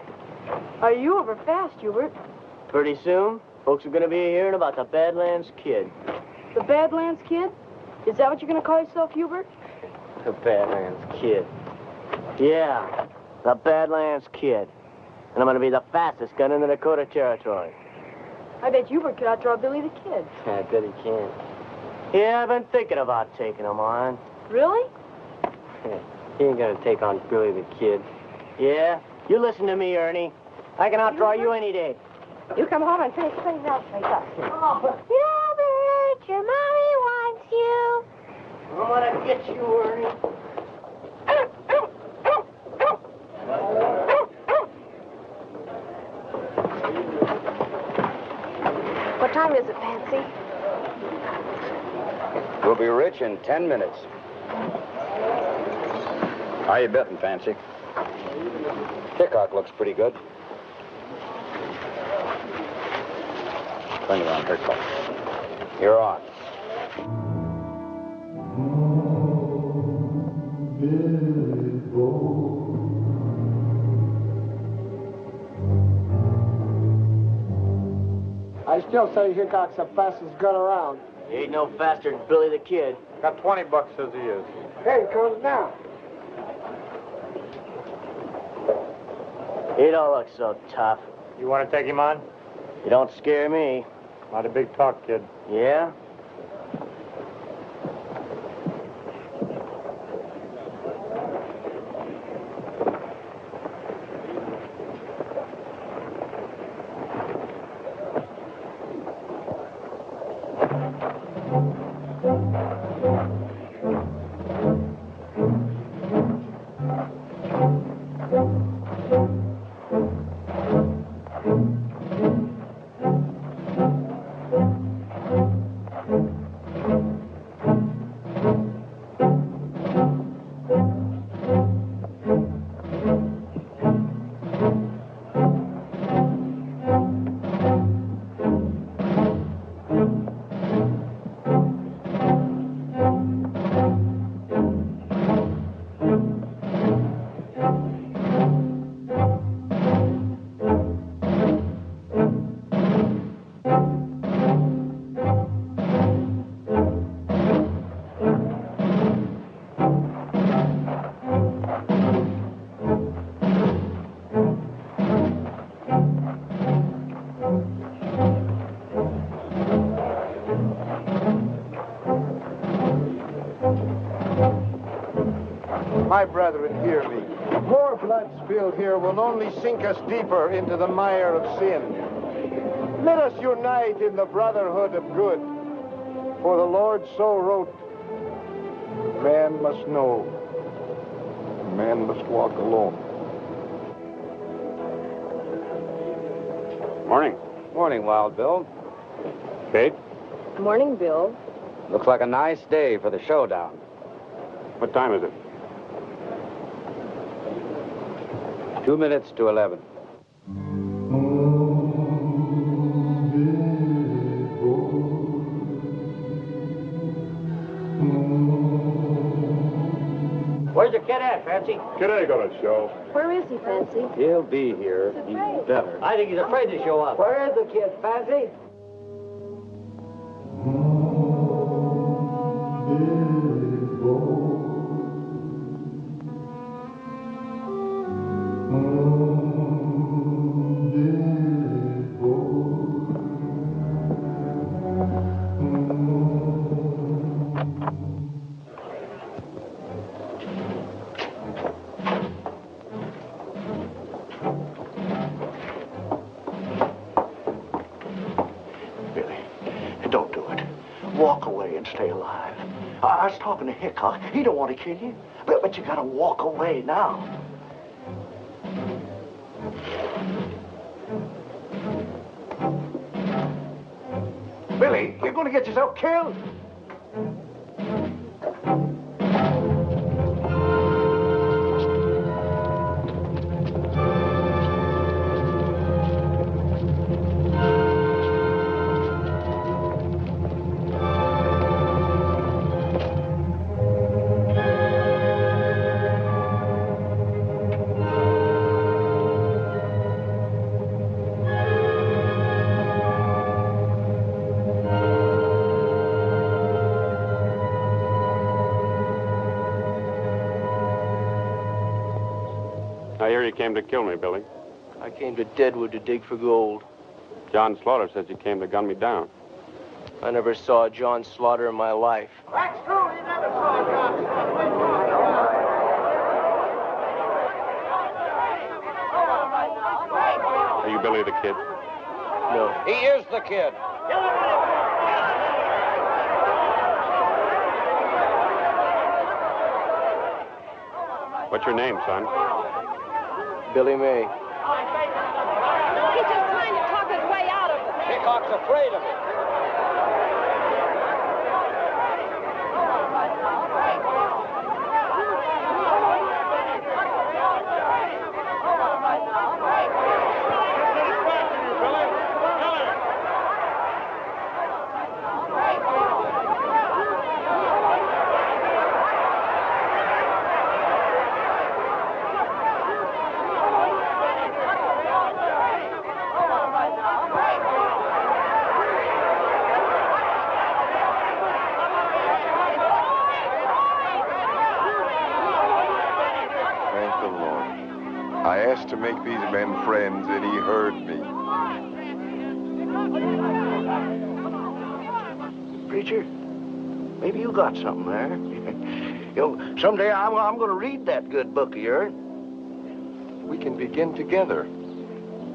are you over fast, Hubert? Pretty soon, folks are going to be hearing about the Badlands Kid. The Badlands Kid? Is that what you're going to call yourself, Hubert? The Badlands Kid. Yeah, the Badlands Kid. And I'm going to be the fastest gun in the Dakota Territory. I bet Hubert could outdraw Billy the Kid. I bet he can. Yeah, I've been thinking about taking him on. Really? He ain't going to take on Billy the Kid. Yeah? You listen to me, Ernie. I can outdraw you any day. You come home and finish cleaning up. Oh. Hubert, your mommy wants you. I'm going to get you, Ernie. What time is it, Fancy? We'll be rich in 10 minutes. How you betting, Fancy? Hickok looks pretty good. Plenty on Hickok. You're on. I still say Hickok's the fastest gun around. He ain't no faster than Billy the Kid. Got 20 bucks, says he is. Here he comes now. He don't look so tough. You want to take him on? You don't scare me. Not a big talk, kid. Yeah? My brethren, hear me. More blood spilled here will only sink us deeper into the mire of sin. Let us unite in the brotherhood of good. For the Lord so wrote, man must know, man must walk alone. Morning. Morning, Wild Bill. Kate? Morning, Bill. Looks like a nice day for the showdown. What time is it? 2 minutes to 11. Where's the kid at, Fancy? Kid ain't gonna show. Where is he, Fancy? He'll be here. He's better. I think he's afraid to show up. Where is the kid, Fancy? Don't do it. Walk away and stay alive. I was talking to Hickok. He don't want to kill you. But you gotta walk away now. Billy, you're gonna get yourself killed. I hear you came to kill me, Billy. I came to Deadwood to dig for gold. John Slaughter says you came to gun me down. I never saw John Slaughter in my life. That's true. He never saw John. Are you Billy the Kid? No. He is the kid. What's your name, son? Billy May. He's just trying to talk his way out of it. Hickok's afraid of it. I asked to make these men friends, and he heard me. Preacher, maybe you got something there. Someday I'm going to read that good book of yours. We can begin together.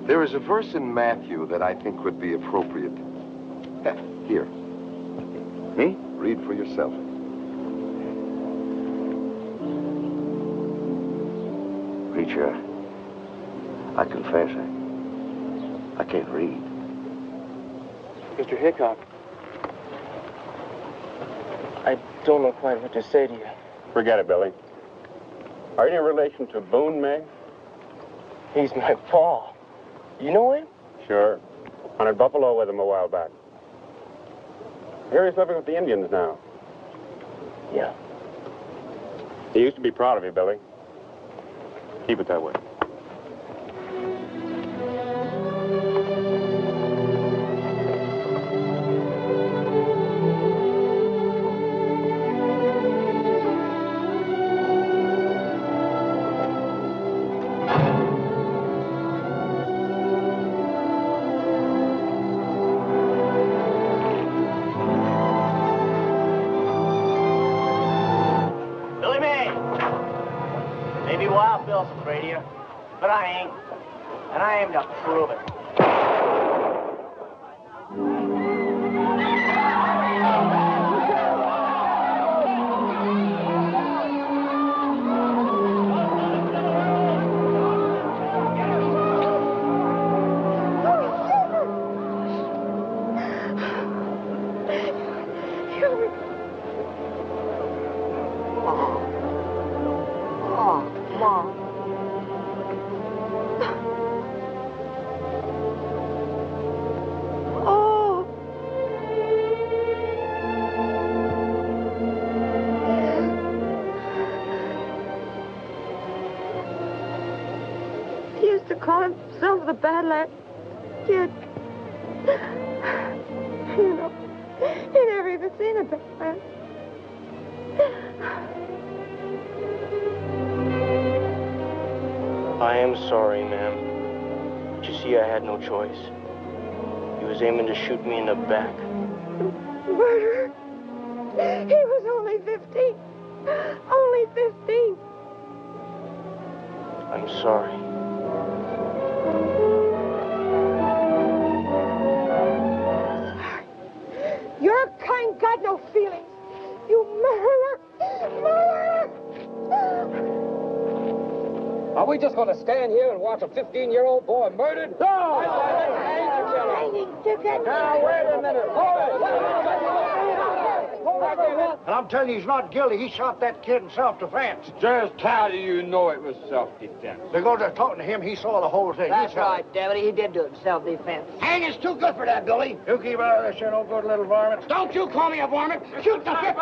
There is a verse in Matthew that I think would be appropriate. Here. Me? Read for yourself. Preacher, I confess, I can't read. Mr. Hickok, I don't know quite what to say to you. Forget it, Billy. Are you in relation to Boone, May? He's my pa. You know him? Sure. Hunted buffalo with him a while back. Here he's living with the Indians now. Yeah. He used to be proud of you, Billy. Keep it that way. Billy May! Maybe Wild Bill's afraid of you, but I ain't. And I aim to prove it. Call himself the Badland Kid. You know, he never even seen a Badland. I am sorry, ma'am. But you see, I had no choice. He was aiming to shoot me in the back. Murderer? He was only 15. Only 15. I'm sorry. Your kind got no feelings. You murderer! Murderer! Are we just going to stand here and watch a 15-year-old boy murdered? No! Now, wait a minute. And I'm telling you, he's not guilty. He shot that kid in self-defense. Just how do you know it was self-defense? Because they're talking to him, he saw the whole thing. That's right, Deputy. He did do it in self-defense. Hang is too good for that, Billy. You keep out of this, you no good little varmint. Don't you call me a varmint. Shoot the 50.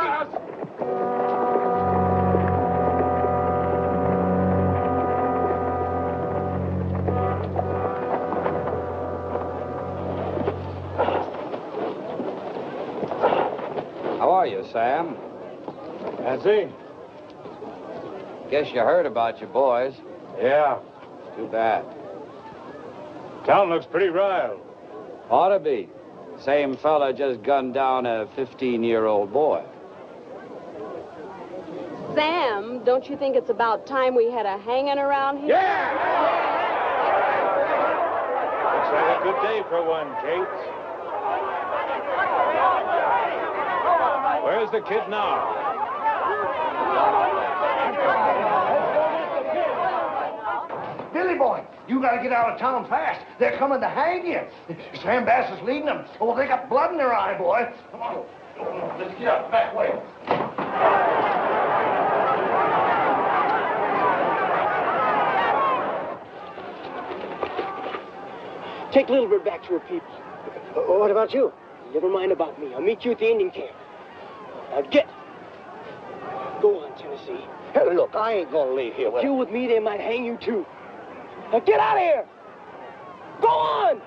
How are you, Sam? That's he. Guess you heard about your boys. Yeah, Too bad. Town looks pretty riled. Ought to be. Same fella just gunned down a 15-year-old boy. Sam, don't you think it's about time we had a hanging around here? Yeah! Looks like a good day for one, Kate. Where's the kid now? Billy boy, you gotta get out of town fast. They're coming to hang you. Sam Bass is leading them. Oh, they got blood in their eye, boy. Come on. Let's get out the back way. Take Little Bird back to her people. What about you? Never mind about me. I'll meet you at the Indian camp. Now get. Go on, Tennessee. Hey, look, I ain't gonna leave here with You with me, they might hang you too. Now get out of here! Go on!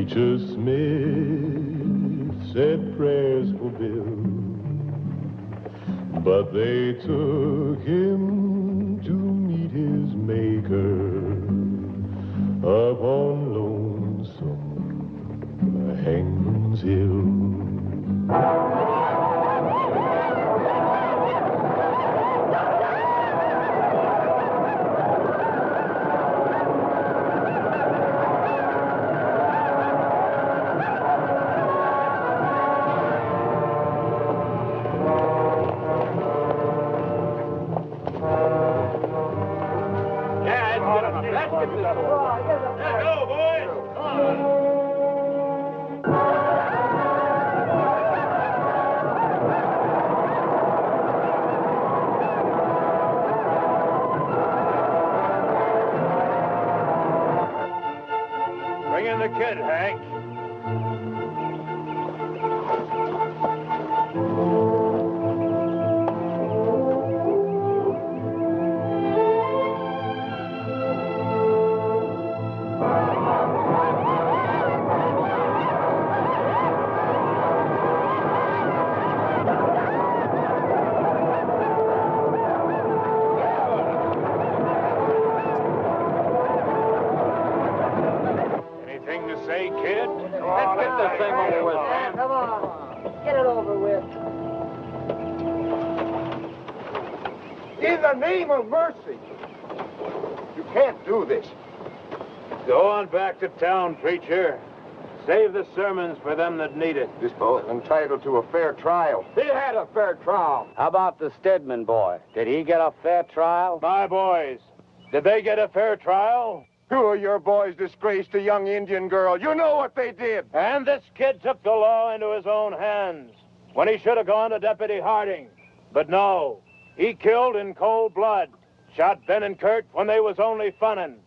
Preacher Smith said prayers for Bill, but they took him to meet his Maker up on Lonesome Hangman's Hill. Bring in the kid, Hank. Anything to say, kid? Let's get this thing over with. Come on. Get it over with. In the name of mercy. You can't do this. Go on back to town, preacher. Save the sermons for them that need it. This boy is entitled to a fair trial. He had a fair trial. How about the Stedman boy? Did he get a fair trial? My boys, did they get a fair trial? Two of your boys disgraced a young Indian girl. You know what they did. And this kid took the law into his own hands when he should have gone to Deputy Harding. But no, he killed in cold blood, shot Ben and Kurt when they was only funnin'.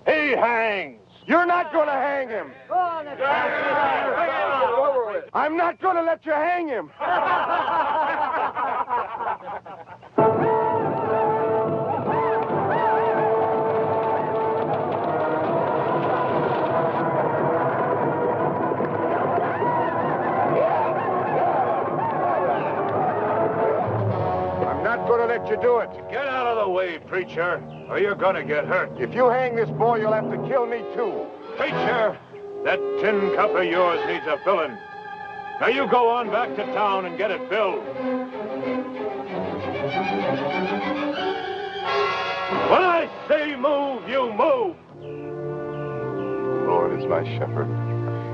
He hangs. You're not going to hang him. Go on, I'm not going to let you hang him. I'm not going to let you do it. Get out of the way, preacher, or you're gonna get hurt. If you hang this boy, you'll have to kill me, too. Preacher, that tin cup of yours needs a filling. Now you go on back to town and get it filled. When I say move, you move. The Lord is my shepherd,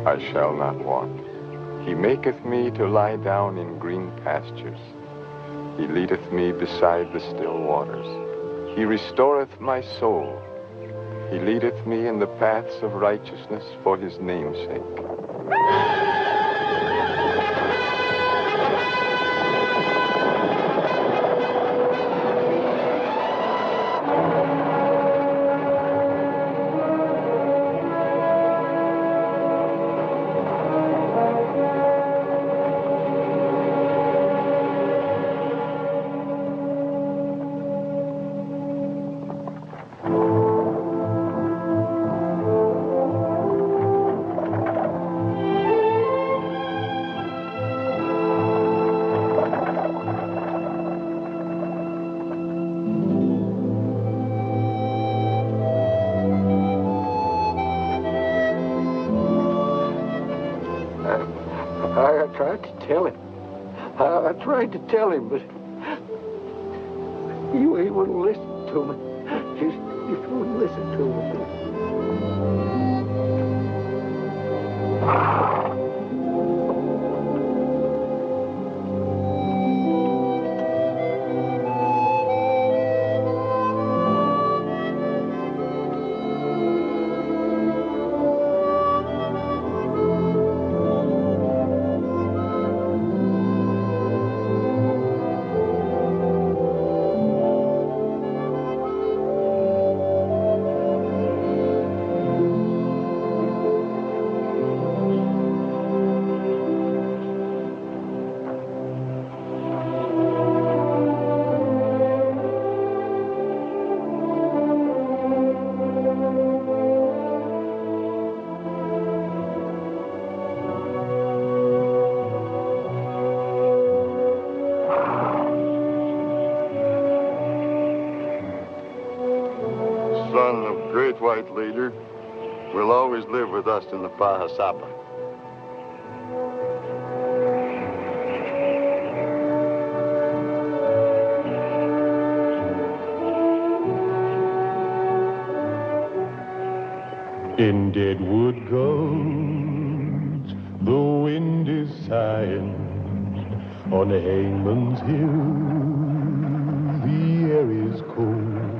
I shall not want. He maketh me to lie down in green pastures. He leadeth me beside the still waters. He restoreth my soul. He leadeth me in the paths of righteousness for his name's sake. I tried to tell him. I tried to tell him, but he wouldn't listen to me. Just wouldn't listen to me. great white leader will always live with us in the Pahasapa. In Deadwood Gulch, the wind is sighing. On Hangman's Hill, the air is cold.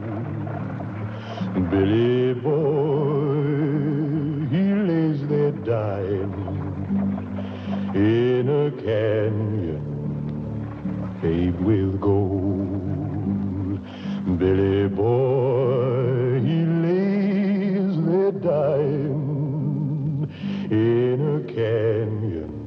Billy boy, he lays there dying in a canyon paved with gold. Billy boy, he lays there dying in a canyon